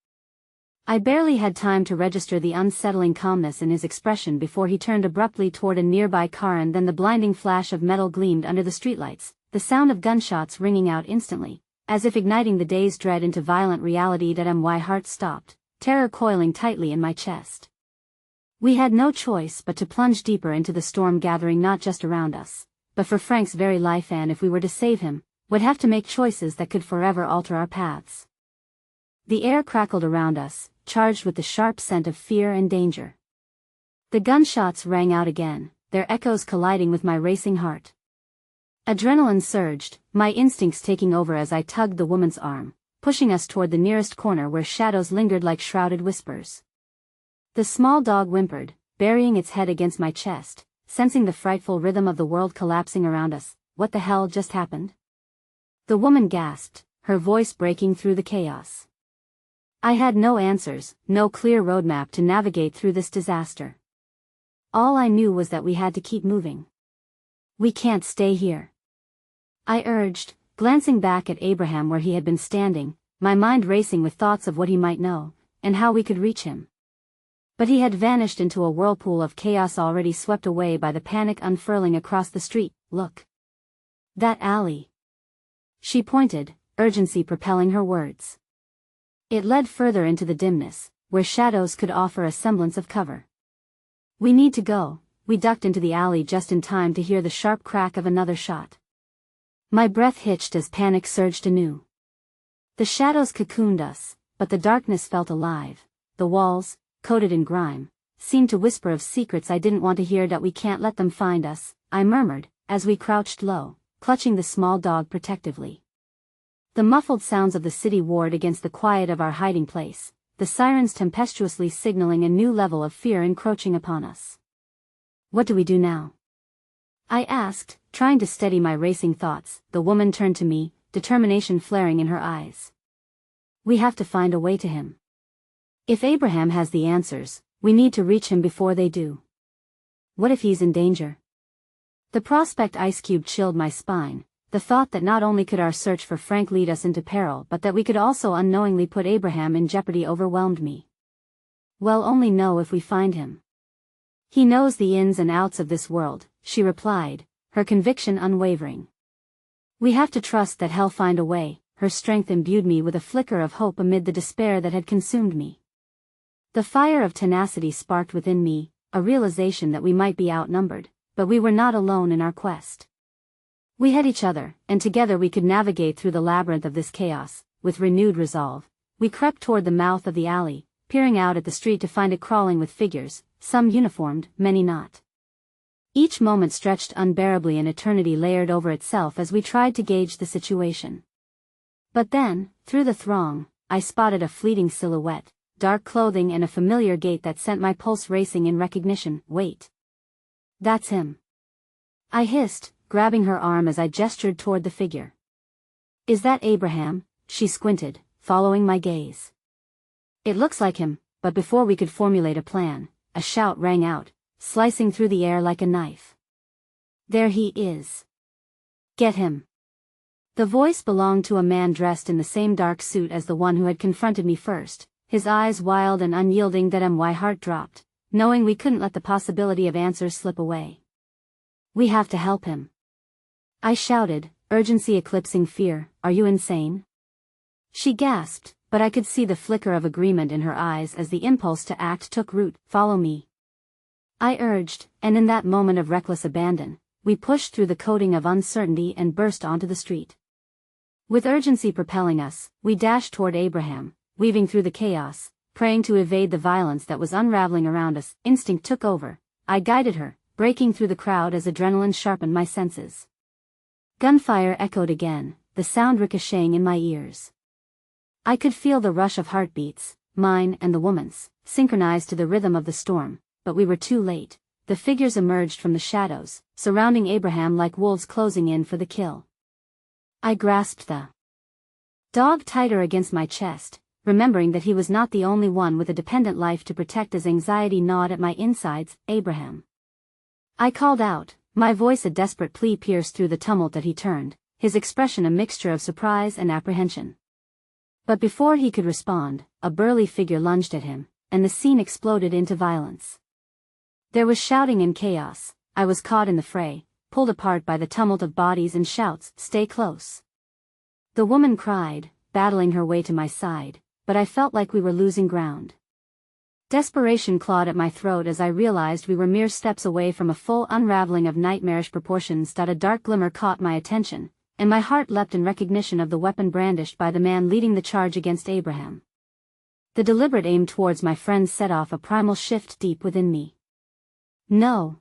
I barely had time to register the unsettling calmness in his expression before he turned abruptly toward a nearby car, and then the blinding flash of metal gleamed under the streetlights, the sound of gunshots ringing out instantly, as if igniting the day's dread into violent reality. My heart stopped, terror coiling tightly in my chest. We had no choice but to plunge deeper into the storm gathering not just around us, but for Frank's very life, and if we were to save him, would have to make choices that could forever alter our paths. The air crackled around us, charged with the sharp scent of fear and danger. The gunshots rang out again, their echoes colliding with my racing heart. Adrenaline surged, my instincts taking over as I tugged the woman's arm, pushing us toward the nearest corner where shadows lingered like shrouded whispers. The small dog whimpered, burying its head against my chest, sensing the frightful rhythm of the world collapsing around us. What the hell just happened? The woman gasped, her voice breaking through the chaos. I had no answers, no clear roadmap to navigate through this disaster. All I knew was that we had to keep moving. "We can't stay here," I urged, glancing back at Abraham where he had been standing, my mind racing with thoughts of what he might know, and how we could reach him. But he had vanished into a whirlpool of chaos, already swept away by the panic unfurling across the street. "Look. That alley." She pointed, urgency propelling her words. It led further into the dimness, where shadows could offer a semblance of cover. "We need to go." We ducked into the alley just in time to hear the sharp crack of another shot. My breath hitched as panic surged anew. The shadows cocooned us, but the darkness felt alive. The walls, coated in grime, seemed to whisper of secrets I didn't want to hear. "We can't let them find us," I murmured, as we crouched low, clutching the small dog protectively. The muffled sounds of the city warred against the quiet of our hiding place, the sirens tempestuously signaling a new level of fear encroaching upon us. What do we do now? I asked, trying to steady my racing thoughts. The woman turned to me, determination flaring in her eyes. We have to find a way to him. If Abraham has the answers, we need to reach him before they do. What if he's in danger? The prospect ice cube chilled my spine. The thought that not only could our search for Frank lead us into peril but that we could also unknowingly put Abraham in jeopardy overwhelmed me. We'll only know if we find him. He knows the ins and outs of this world, she replied, her conviction unwavering. We have to trust that he'll find a way. Her strength imbued me with a flicker of hope amid the despair that had consumed me. The fire of tenacity sparked within me, a realization that we might be outnumbered, but we were not alone in our quest. We had each other, and together we could navigate through the labyrinth of this chaos. With renewed resolve, we crept toward the mouth of the alley, peering out at the street to find it crawling with figures, some uniformed, many not. Each moment stretched unbearably, an eternity layered over itself as we tried to gauge the situation. But then, through the throng, I spotted a fleeting silhouette, dark clothing and a familiar gait that sent my pulse racing in recognition. Wait. That's him. I hissed, grabbing her arm as I gestured toward the figure. Is that Abraham? She squinted, following my gaze. It looks like him, but before we could formulate a plan, a shout rang out, slicing through the air like a knife. There he is. Get him. The voice belonged to a man dressed in the same dark suit as the one who had confronted me first, his eyes wild and unyielding. That my heart dropped, knowing we couldn't let the possibility of answers slip away. We have to help him. I shouted, urgency eclipsing fear. Are you insane? She gasped, but I could see the flicker of agreement in her eyes as the impulse to act took root. Follow me. I urged, and in that moment of reckless abandon, we pushed through the coating of uncertainty and burst onto the street. With urgency propelling us, we dashed toward Abraham, weaving through the chaos, praying to evade the violence that was unraveling around us. Instinct took over. I guided her, breaking through the crowd as adrenaline sharpened my senses. Gunfire echoed again, the sound ricocheting in my ears. I could feel the rush of heartbeats, mine and the woman's, synchronized to the rhythm of the storm, but we were too late. The figures emerged from the shadows, surrounding Abraham like wolves closing in for the kill. I grasped the dog tighter against my chest, remembering that he was not the only one with a dependent life to protect as anxiety gnawed at my insides. Abraham. I called out, my voice a desperate plea pierced through the tumult that he turned, his expression a mixture of surprise and apprehension. But before he could respond, a burly figure lunged at him, and the scene exploded into violence. There was shouting and chaos. I was caught in the fray, pulled apart by the tumult of bodies and shouts. Stay close. The woman cried, battling her way to my side, but I felt like we were losing ground. Desperation clawed at my throat as I realized we were mere steps away from a full unraveling of nightmarish proportions. A dark glimmer caught my attention, and my heart leapt in recognition of the weapon brandished by the man leading the charge against Abraham. The deliberate aim towards my friend set off a primal shift deep within me. No!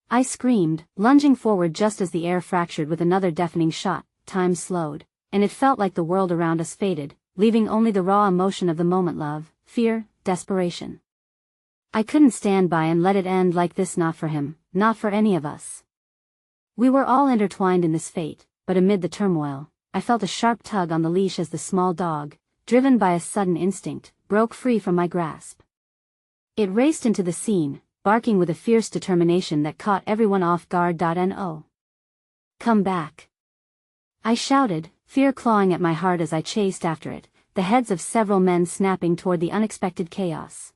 I screamed, lunging forward just as the air fractured with another deafening shot. Time slowed, and it felt like the world around us faded, leaving only the raw emotion of the moment: love, fear, desperation. I couldn't stand by and let it end like this. Not for him, not for any of us. We were all intertwined in this fate, but amid the turmoil, I felt a sharp tug on the leash as the small dog, driven by a sudden instinct, broke free from my grasp. It raced into the scene, barking with a fierce determination that caught everyone off guard. No. Come back. I shouted, fear clawing at my heart as I chased after it, the heads of several men snapping toward the unexpected chaos.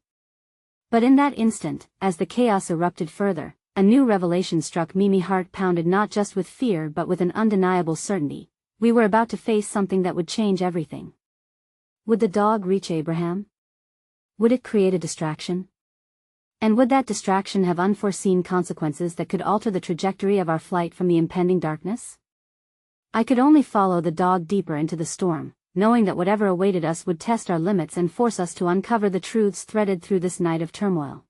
But in that instant, as the chaos erupted further, a new revelation struck me. My heart pounded not just with fear but with an undeniable certainty. We were about to face something that would change everything. Would the dog reach Abraham? Would it create a distraction? And would that distraction have unforeseen consequences that could alter the trajectory of our flight from the impending darkness? I could only follow the dog deeper into the storm, knowing that whatever awaited us would test our limits and force us to uncover the truths threaded through this night of turmoil.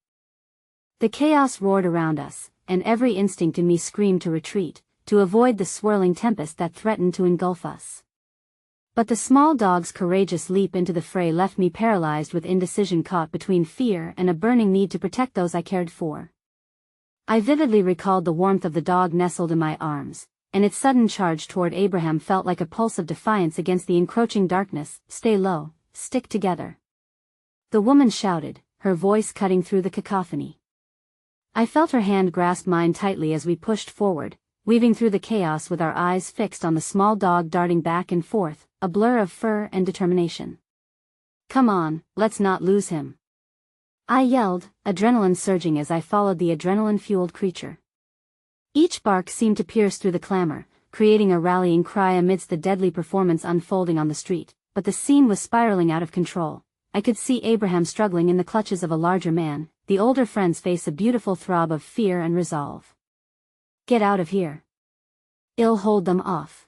The chaos roared around us, and every instinct in me screamed to retreat, to avoid the swirling tempest that threatened to engulf us. But the small dog's courageous leap into the fray left me paralyzed with indecision, caught between fear and a burning need to protect those I cared for. I vividly recalled the warmth of the dog nestled in my arms, and its sudden charge toward Abraham felt like a pulse of defiance against the encroaching darkness. "Stay low, stick together," the woman shouted, her voice cutting through the cacophony. I felt her hand grasp mine tightly as we pushed forward, weaving through the chaos with our eyes fixed on the small dog darting back and forth, a blur of fur and determination. "Come on, let's not lose him," I yelled, adrenaline surging as I followed the adrenaline-fueled creature. Each bark seemed to pierce through the clamor, creating a rallying cry amidst the deadly performance unfolding on the street, but the scene was spiraling out of control. I could see Abraham struggling in the clutches of a larger man, the older friend's face a beautiful throb of fear and resolve. "Get out of here. I'll hold them off,"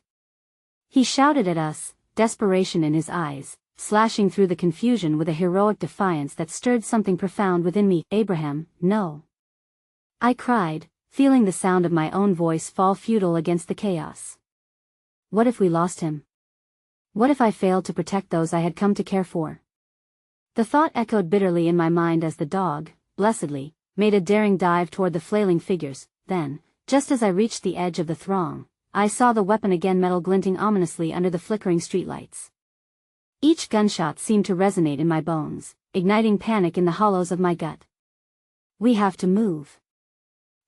he shouted at us, desperation in his eyes, slashing through the confusion with a heroic defiance that stirred something profound within me. "Abraham, no," I cried, feeling the sound of my own voice fall futile against the chaos. What if we lost him? What if I failed to protect those I had come to care for? The thought echoed bitterly in my mind as the dog, blessedly, made a daring dive toward the flailing figures. Then, just as I reached the edge of the throng, I saw the weapon again, metal glinting ominously under the flickering streetlights. Each gunshot seemed to resonate in my bones, igniting panic in the hollows of my gut. "We have to move,"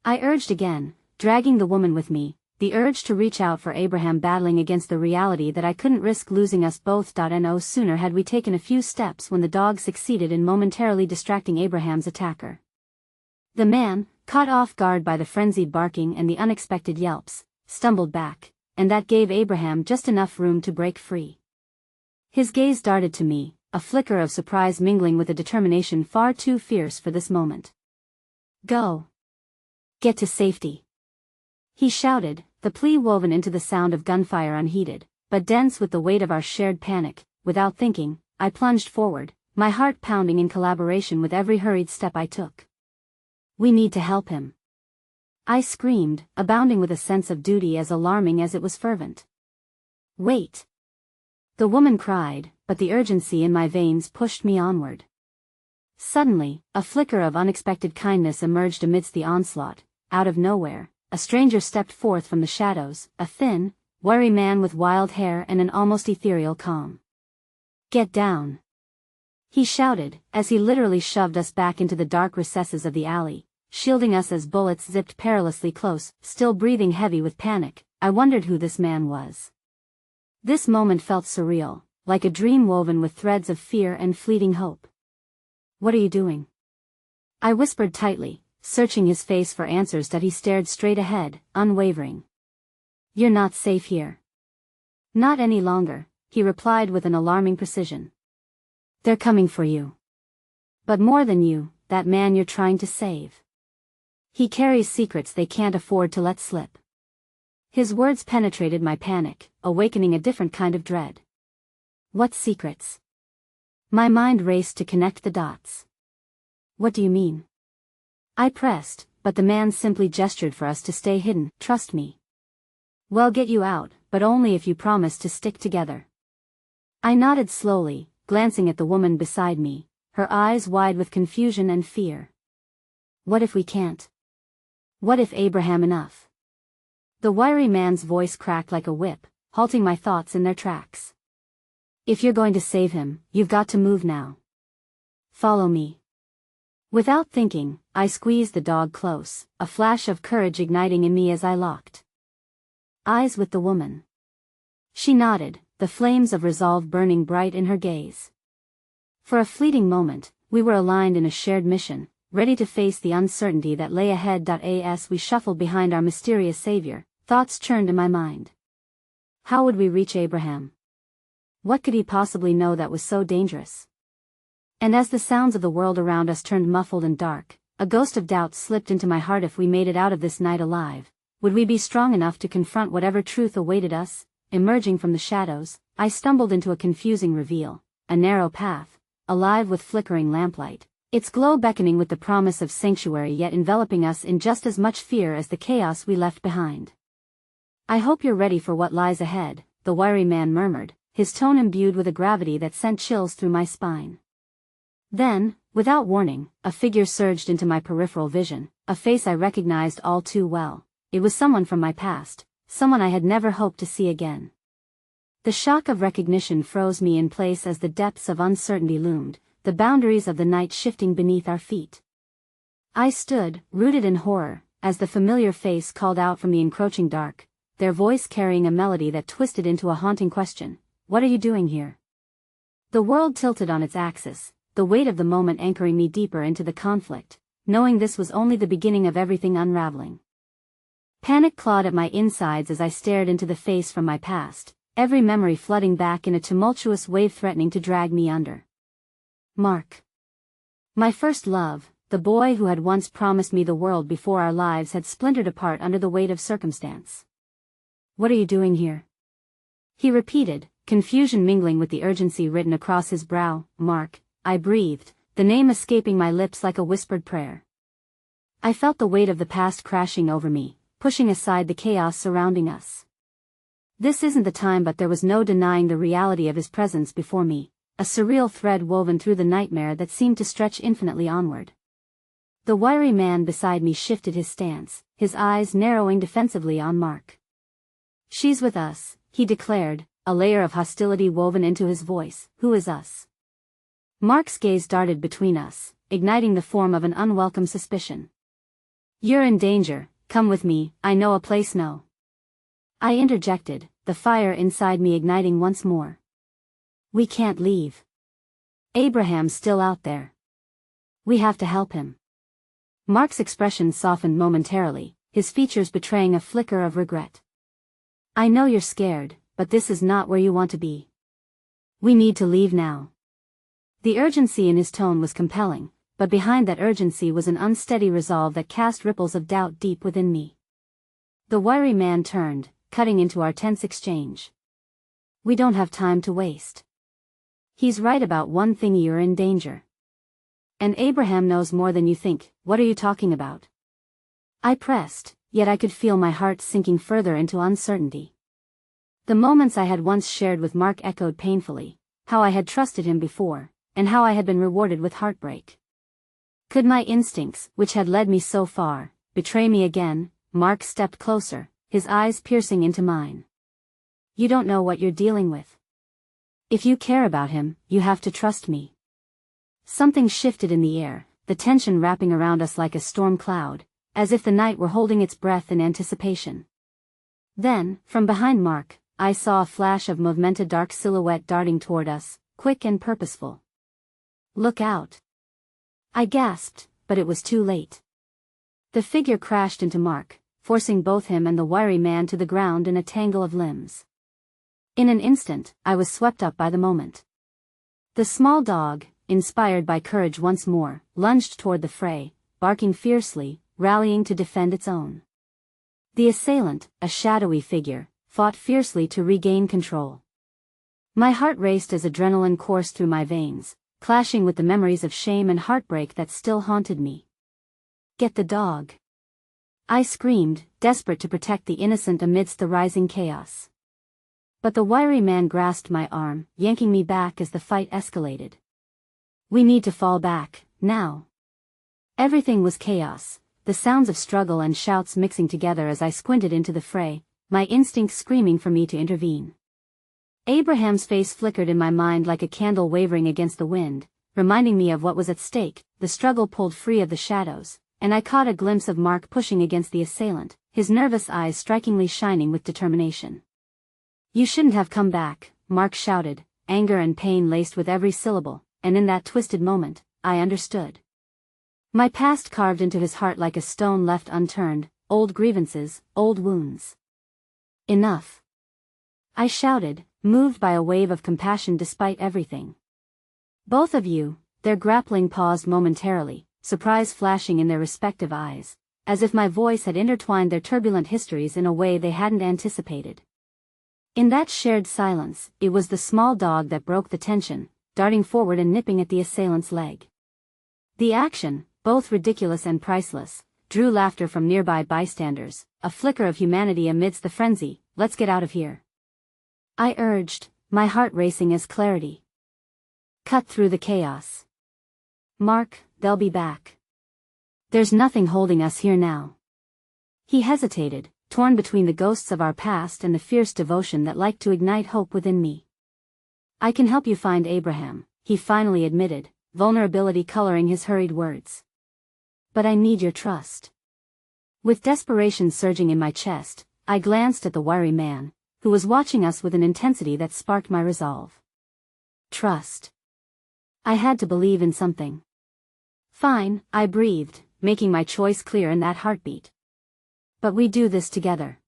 I urged again, dragging the woman with me, the urge to reach out for Abraham battling against the reality that I couldn't risk losing us both. No sooner had we taken a few steps when the dog succeeded in momentarily distracting Abraham's attacker. The man, caught off guard by the frenzied barking and the unexpected yelps, stumbled back, and that gave Abraham just enough room to break free. His gaze darted to me, a flicker of surprise mingling with a determination far too fierce for this moment. "Go. Get to safety," he shouted, the plea woven into the sound of gunfire unheeded, but dense with the weight of our shared panic. Without thinking, I plunged forward, my heart pounding in collaboration with every hurried step I took. "We need to help him," I screamed, abounding with a sense of duty as alarming as it was fervent. "Wait," the woman cried, but the urgency in my veins pushed me onward. Suddenly, a flicker of unexpected kindness emerged amidst the onslaught. Out of nowhere, a stranger stepped forth from the shadows, a thin, wiry man with wild hair and an almost ethereal calm. "Get down," he shouted, as he literally shoved us back into the dark recesses of the alley, shielding us as bullets zipped perilously close. Still breathing heavy with panic, I wondered who this man was. This moment felt surreal, like a dream woven with threads of fear and fleeting hope. "What are you doing?" I whispered tightly, searching his face for answers, that he stared straight ahead, unwavering. "You're not safe here." "Not any longer," he replied with an alarming precision. "They're coming for you. But more than you, that man you're trying to save. He carries secrets they can't afford to let slip." His words penetrated my panic, awakening a different kind of dread. "What secrets?" My mind raced to connect the dots. "What do you mean?" I pressed, but the man simply gestured for us to stay hidden. "Trust me. We'll get you out, but only if you promise to stick together." I nodded slowly, glancing at the woman beside me, her eyes wide with confusion and fear. "What if we can't? What if Abraham enough?" The wiry man's voice cracked like a whip, halting my thoughts in their tracks. "If you're going to save him, you've got to move now. Follow me." Without thinking, I squeezed the dog close, a flash of courage igniting in me as I locked eyes with the woman. She nodded, the flames of resolve burning bright in her gaze. For a fleeting moment, we were aligned in a shared mission, ready to face the uncertainty that lay ahead. As we shuffled behind our mysterious savior, thoughts churned in my mind. How would we reach Abraham? What could he possibly know that was so dangerous? And as the sounds of the world around us turned muffled and dark, a ghost of doubt slipped into my heart. If we made it out of this night alive, would we be strong enough to confront whatever truth awaited us? Emerging from the shadows, I stumbled into a confusing reveal, a narrow path, alive with flickering lamplight, its glow beckoning with the promise of sanctuary, yet enveloping us in just as much fear as the chaos we left behind. I hope you're ready for what lies ahead, the wiry man murmured, his tone imbued with a gravity that sent chills through my spine. Then, without warning, a figure surged into my peripheral vision, a face I recognized all too well. It was someone from my past, someone I had never hoped to see again. The shock of recognition froze me in place as the depths of uncertainty loomed, the boundaries of the night shifting beneath our feet. I stood, rooted in horror, as the familiar face called out from the encroaching dark, their voice carrying a melody that twisted into a haunting question. What are you doing here? The world tilted on its axis, the weight of the moment anchoring me deeper into the conflict, knowing this was only the beginning of everything unraveling. Panic clawed at my insides as I stared into the face from my past, every memory flooding back in a tumultuous wave threatening to drag me under. Mark. My first love, the boy who had once promised me the world before our lives had splintered apart under the weight of circumstance. What are you doing here? He repeated, confusion mingling with the urgency written across his brow. Mark, I breathed, the name escaping my lips like a whispered prayer. I felt the weight of the past crashing over me, pushing aside the chaos surrounding us. This isn't the time, but there was no denying the reality of his presence before me, a surreal thread woven through the nightmare that seemed to stretch infinitely onward. The wiry man beside me shifted his stance, his eyes narrowing defensively on Mark. She's with us, he declared, a layer of hostility woven into his voice. Who is us? Mark's gaze darted between us, igniting the form of an unwelcome suspicion. You're in danger, come with me, I know a place. No. I interjected, the fire inside me igniting once more. We can't leave. Abraham's still out there. We have to help him. Mark's expression softened momentarily, his features betraying a flicker of regret. I know you're scared, but this is not where you want to be. We need to leave now. The urgency in his tone was compelling, but behind that urgency was an unsteady resolve that cast ripples of doubt deep within me. The wiry man turned, cutting into our tense exchange. We don't have time to waste. He's right about one thing: you're in danger. And Abraham knows more than you think. What are you talking about? I pressed, yet I could feel my heart sinking further into uncertainty. The moments I had once shared with Mark echoed painfully, how I had trusted him before, and how I had been rewarded with heartbreak. Could my instincts, which had led me so far, betray me again? Mark stepped closer, his eyes piercing into mine. You don't know what you're dealing with. If you care about him, you have to trust me. Something shifted in the air, the tension wrapping around us like a storm cloud, as if the night were holding its breath in anticipation. Then, from behind Mark, I saw a flash of movement, a dark silhouette darting toward us, quick and purposeful. Look out! I gasped, but it was too late. The figure crashed into Mark, forcing both him and the wiry man to the ground in a tangle of limbs. In an instant, I was swept up by the moment. The small dog, inspired by courage once more, lunged toward the fray, barking fiercely, rallying to defend its own. The assailant, a shadowy figure, fought fiercely to regain control. My heart raced as adrenaline coursed through my veins, clashing with the memories of shame and heartbreak that still haunted me. Get the dog! I screamed, desperate to protect the innocent amidst the rising chaos. But the wiry man grasped my arm, yanking me back as the fight escalated. We need to fall back, now. Everything was chaos, the sounds of struggle and shouts mixing together as I squinted into the fray, my instincts screaming for me to intervene. Abraham's face flickered in my mind like a candle wavering against the wind, reminding me of what was at stake. The struggle pulled free of the shadows, and I caught a glimpse of Mark pushing against the assailant, his nervous eyes strikingly shining with determination. You shouldn't have come back, Mark shouted, anger and pain laced with every syllable, and in that twisted moment, I understood. My past carved into his heart like a stone left unturned, old grievances, old wounds. Enough! I shouted, moved by a wave of compassion despite everything. Both of you. Their grappling paused momentarily, surprise flashing in their respective eyes, as if my voice had intertwined their turbulent histories in a way they hadn't anticipated. In that shared silence, it was the small dog that broke the tension, darting forward and nipping at the assailant's leg. The action, both ridiculous and priceless, drew laughter from nearby bystanders, a flicker of humanity amidst the frenzy. Let's get out of here, I urged, my heart racing as clarity cut through the chaos. Mark, they'll be back. There's nothing holding us here now. He hesitated, torn between the ghosts of our past and the fierce devotion that liked to ignite hope within me. I can help you find Abraham, he finally admitted, vulnerability coloring his hurried words. But I need your trust. With desperation surging in my chest, I glanced at the wiry man, who was watching us with an intensity that sparked my resolve. Trust. I had to believe in something. Fine, I breathed, making my choice clear in that heartbeat. But we do this together.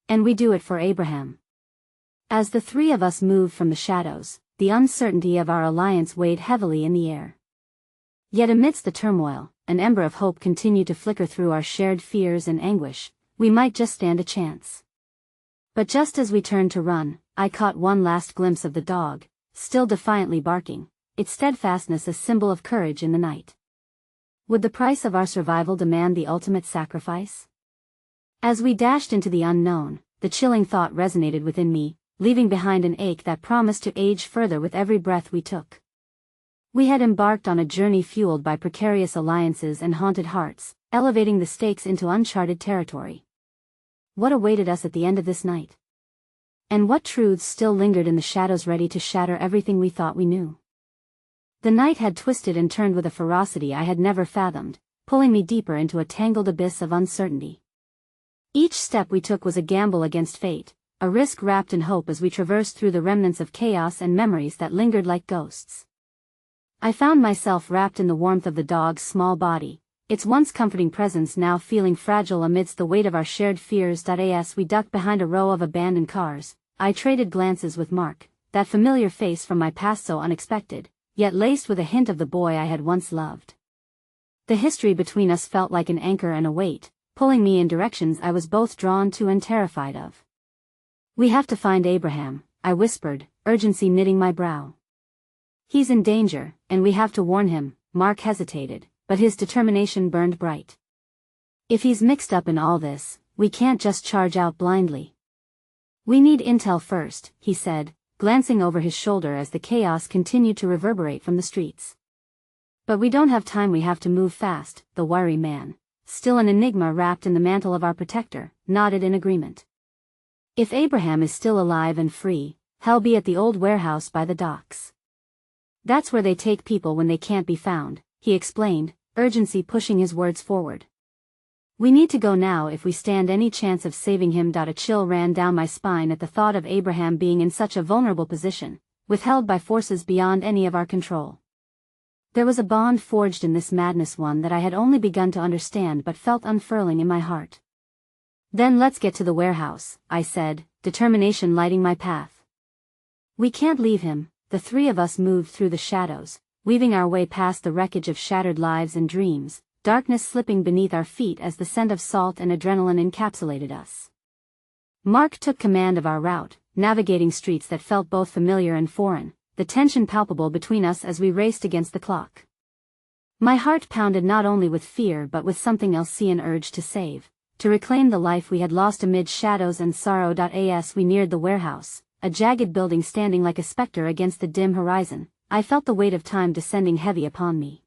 And we do it for Abraham. As the three of us moved from the shadows, the uncertainty of our alliance weighed heavily in the air. Yet amidst the turmoil, an ember of hope continued to flicker through our shared fears and anguish. We might just stand a chance. But just as we turned to run, I caught one last glimpse of the dog, still defiantly barking, its steadfastness a symbol of courage in the night. Would the price of our survival demand the ultimate sacrifice? As we dashed into the unknown, the chilling thought resonated within me, leaving behind an ache that promised to age further with every breath we took. We had embarked on a journey fueled by precarious alliances and haunted hearts, elevating the stakes into uncharted territory. What awaited us at the end of this night? And what truths still lingered in the shadows ready to shatter everything we thought we knew? The night had twisted and turned with a ferocity I had never fathomed, pulling me deeper into a tangled abyss of uncertainty. Each step we took was a gamble against fate, a risk wrapped in hope as we traversed through the remnants of chaos and memories that lingered like ghosts. I found myself wrapped in the warmth of the dog's small body, its once comforting presence now feeling fragile amidst the weight of our shared fears. As we ducked behind a row of abandoned cars, I traded glances with Mark, that familiar face from my past so unexpected, yet laced with a hint of the boy I had once loved. The history between us felt like an anchor and a weight, pulling me in directions I was both drawn to and terrified of. We have to find Abraham, I whispered, urgency knitting my brow. He's in danger, and we have to warn him. Mark hesitated, but his determination burned bright. If he's mixed up in all this, we can't just charge out blindly. We need intel first, he said, glancing over his shoulder as the chaos continued to reverberate from the streets. But we don't have time, we have to move fast, the wiry man, still an enigma wrapped in the mantle of our protector, nodded in agreement. If Abraham is still alive and free, he'll be at the old warehouse by the docks. That's where they take people when they can't be found, he explained, urgency pushing his words forward. We need to go now if we stand any chance of saving him. A chill ran down my spine at the thought of Abraham being in such a vulnerable position, withheld by forces beyond any of our control. There was a bond forged in this madness, one that I had only begun to understand but felt unfurling in my heart. Then let's get to the warehouse, I said, determination lighting my path. We can't leave him. The three of us moved through the shadows, weaving our way past the wreckage of shattered lives and dreams, darkness slipping beneath our feet as the scent of salt and adrenaline encapsulated us. Mark took command of our route, navigating streets that felt both familiar and foreign, the tension palpable between us as we raced against the clock. My heart pounded not only with fear but with something else, an urge to save, to reclaim the life we had lost amid shadows and sorrow. As we neared the warehouse, a jagged building standing like a specter against the dim horizon, I felt the weight of time descending heavy upon me.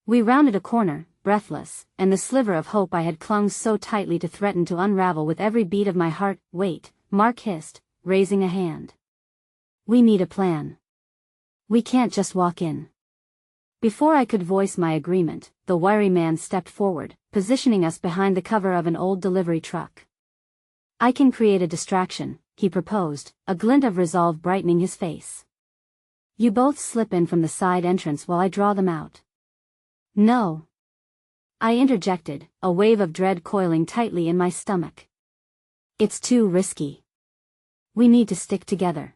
We rounded a corner, breathless, and the sliver of hope I had clung so tightly to threatened to unravel with every beat of my heart. Wait, Mark hissed, raising a hand. We need a plan. We can't just walk in. Before I could voice my agreement, the wiry man stepped forward, positioning us behind the cover of an old delivery truck. I can create a distraction, he proposed, a glint of resolve brightening his face. You both slip in from the side entrance while I draw them out. No. I interjected, a wave of dread coiling tightly in my stomach. It's too risky. We need to stick together.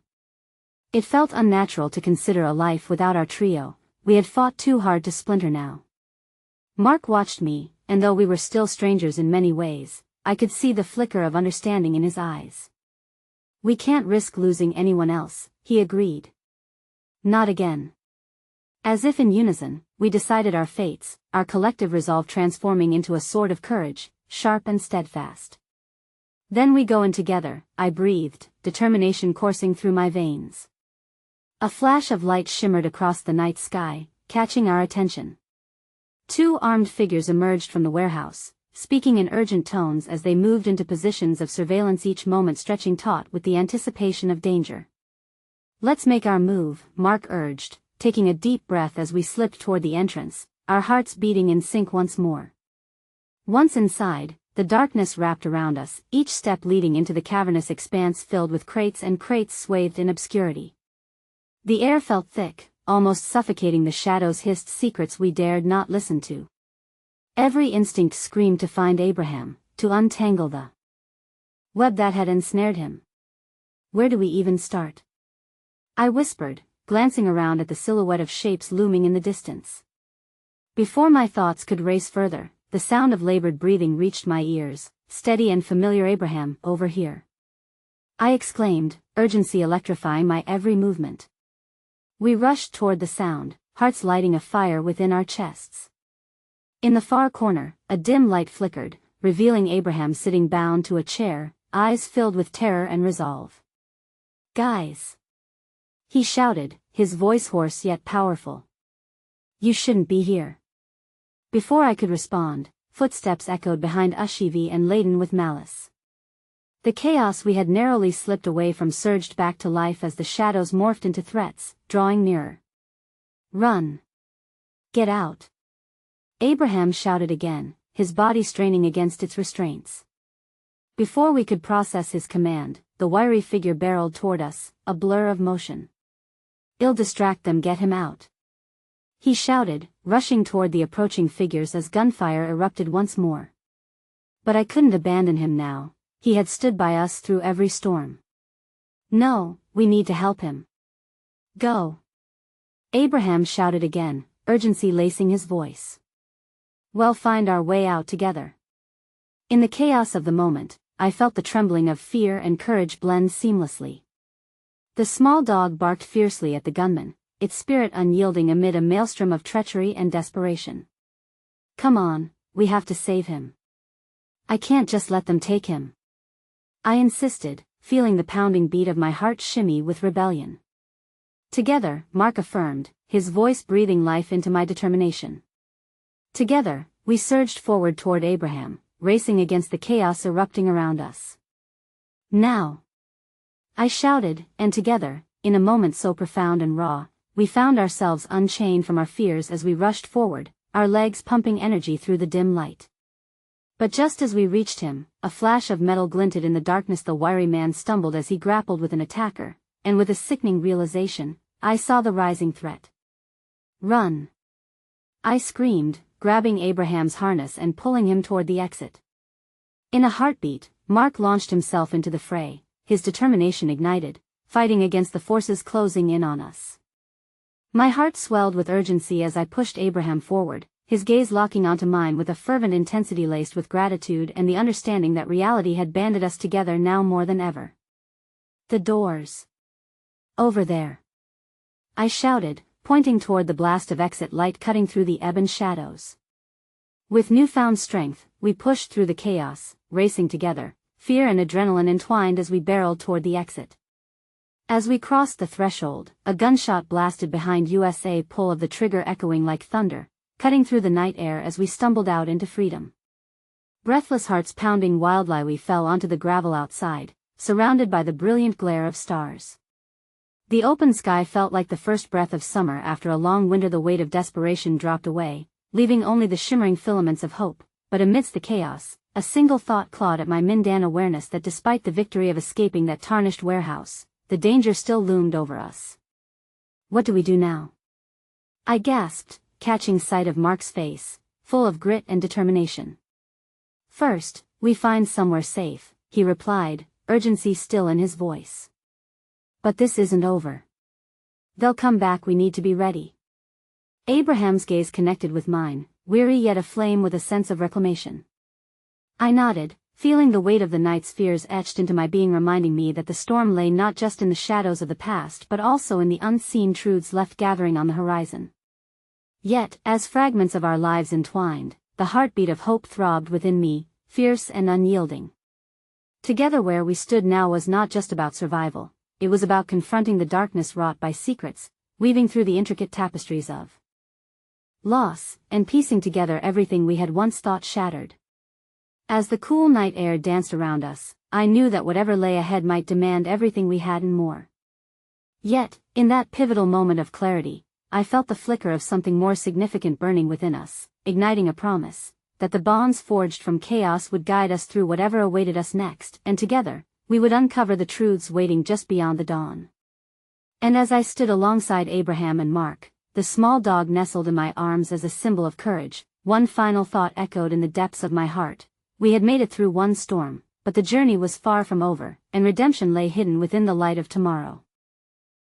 It felt unnatural to consider a life without our trio. We had fought too hard to splinter now. Mark watched me, and though we were still strangers in many ways, I could see the flicker of understanding in his eyes. We can't risk losing anyone else, he agreed. Not again. As if in unison, we decided our fates, our collective resolve transforming into a sword of courage, sharp and steadfast. Then we go in together, I breathed, determination coursing through my veins. A flash of light shimmered across the night sky, catching our attention. Two armed figures emerged from the warehouse, speaking in urgent tones as they moved into positions of surveillance, each moment stretching taut with the anticipation of danger. "Let's make our move," Mark urged, taking a deep breath as we slipped toward the entrance, our hearts beating in sync once more. Once inside, the darkness wrapped around us, each step leading into the cavernous expanse filled with crates swathed in obscurity. The air felt thick, almost suffocating. The shadows hissed secrets we dared not listen to. Every instinct screamed to find Abraham, to untangle the web that had ensnared him. "Where do we even start?" I whispered, glancing around at the silhouette of shapes looming in the distance. Before my thoughts could race further, the sound of labored breathing reached my ears, steady and familiar. "Abraham, over here!" I exclaimed, urgency electrifying my every movement. We rushed toward the sound, hearts lighting a fire within our chests. In the far corner, a dim light flickered, revealing Abraham sitting bound to a chair, eyes filled with terror and resolve. "Guys!" he shouted, his voice hoarse yet powerful. "You shouldn't be here." Before I could respond, footsteps echoed behind us, heavy and laden with malice. The chaos we had narrowly slipped away from surged back to life as the shadows morphed into threats, drawing nearer. "Run! Get out!" Abraham shouted again, his body straining against its restraints. Before we could process his command, the wiry figure barreled toward us, a blur of motion. "It'll distract them, get him out!" he shouted, rushing toward the approaching figures as gunfire erupted once more. But I couldn't abandon him now. He had stood by us through every storm. "No, we need to help him." "Go!" Abraham shouted again, urgency lacing his voice. "We'll find our way out together." In the chaos of the moment, I felt the trembling of fear and courage blend seamlessly. The small dog barked fiercely at the gunman, its spirit unyielding amid a maelstrom of treachery and desperation. "Come on, we have to save him. I can't just let them take him," I insisted, feeling the pounding beat of my heart shimmy with rebellion. "Together," Mark affirmed, his voice breathing life into my determination. Together, we surged forward toward Abraham, racing against the chaos erupting around us. "Now!" I shouted, and together, in a moment so profound and raw, we found ourselves unchained from our fears as we rushed forward, our legs pumping energy through the dim light. But just as we reached him, a flash of metal glinted in the darkness. The wiry man stumbled as he grappled with an attacker, and with a sickening realization, I saw the rising threat. "Run!" I screamed, grabbing Abraham's harness and pulling him toward the exit. In a heartbeat, Mark launched himself into the fray, his determination ignited, fighting against the forces closing in on us. My heart swelled with urgency as I pushed Abraham forward, his gaze locking onto mine with a fervent intensity laced with gratitude and the understanding that reality had banded us together now more than ever. "The doors. Over there!" I shouted, pointing toward the blast of exit light cutting through the ebon shadows. With newfound strength, we pushed through the chaos, racing together, fear and adrenaline entwined as we barreled toward the exit. As we crossed the threshold, a gunshot blasted behind us, pull of the trigger echoing like thunder, cutting through the night air as we stumbled out into freedom. Breathless, hearts pounding wildly, we fell onto the gravel outside, surrounded by the brilliant glare of stars. The open sky felt like the first breath of summer after a long winter. The weight of desperation dropped away, leaving only the shimmering filaments of hope, but amidst the chaos, a single thought clawed at my mundane awareness that despite the victory of escaping that tarnished warehouse, the danger still loomed over us. "What do we do now?" I gasped, catching sight of Mark's face, full of grit and determination. "First, we find somewhere safe," he replied, urgency still in his voice. "But this isn't over. They'll come back, we need to be ready." Abraham's gaze connected with mine, weary yet aflame with a sense of reclamation. I nodded, feeling the weight of the night's fears etched into my being, reminding me that the storm lay not just in the shadows of the past but also in the unseen truths left gathering on the horizon. Yet, as fragments of our lives entwined, the heartbeat of hope throbbed within me, fierce and unyielding. Together where we stood now was not just about survival, it was about confronting the darkness wrought by secrets, weaving through the intricate tapestries of loss, and piecing together everything we had once thought shattered. As the cool night air danced around us, I knew that whatever lay ahead might demand everything we had and more. Yet, in that pivotal moment of clarity, I felt the flicker of something more significant burning within us, igniting a promise that the bonds forged from chaos would guide us through whatever awaited us next, and together, we would uncover the truths waiting just beyond the dawn. And as I stood alongside Abraham and Mark, the small dog nestled in my arms as a symbol of courage, one final thought echoed in the depths of my heart. We had made it through one storm, but the journey was far from over, and redemption lay hidden within the light of tomorrow.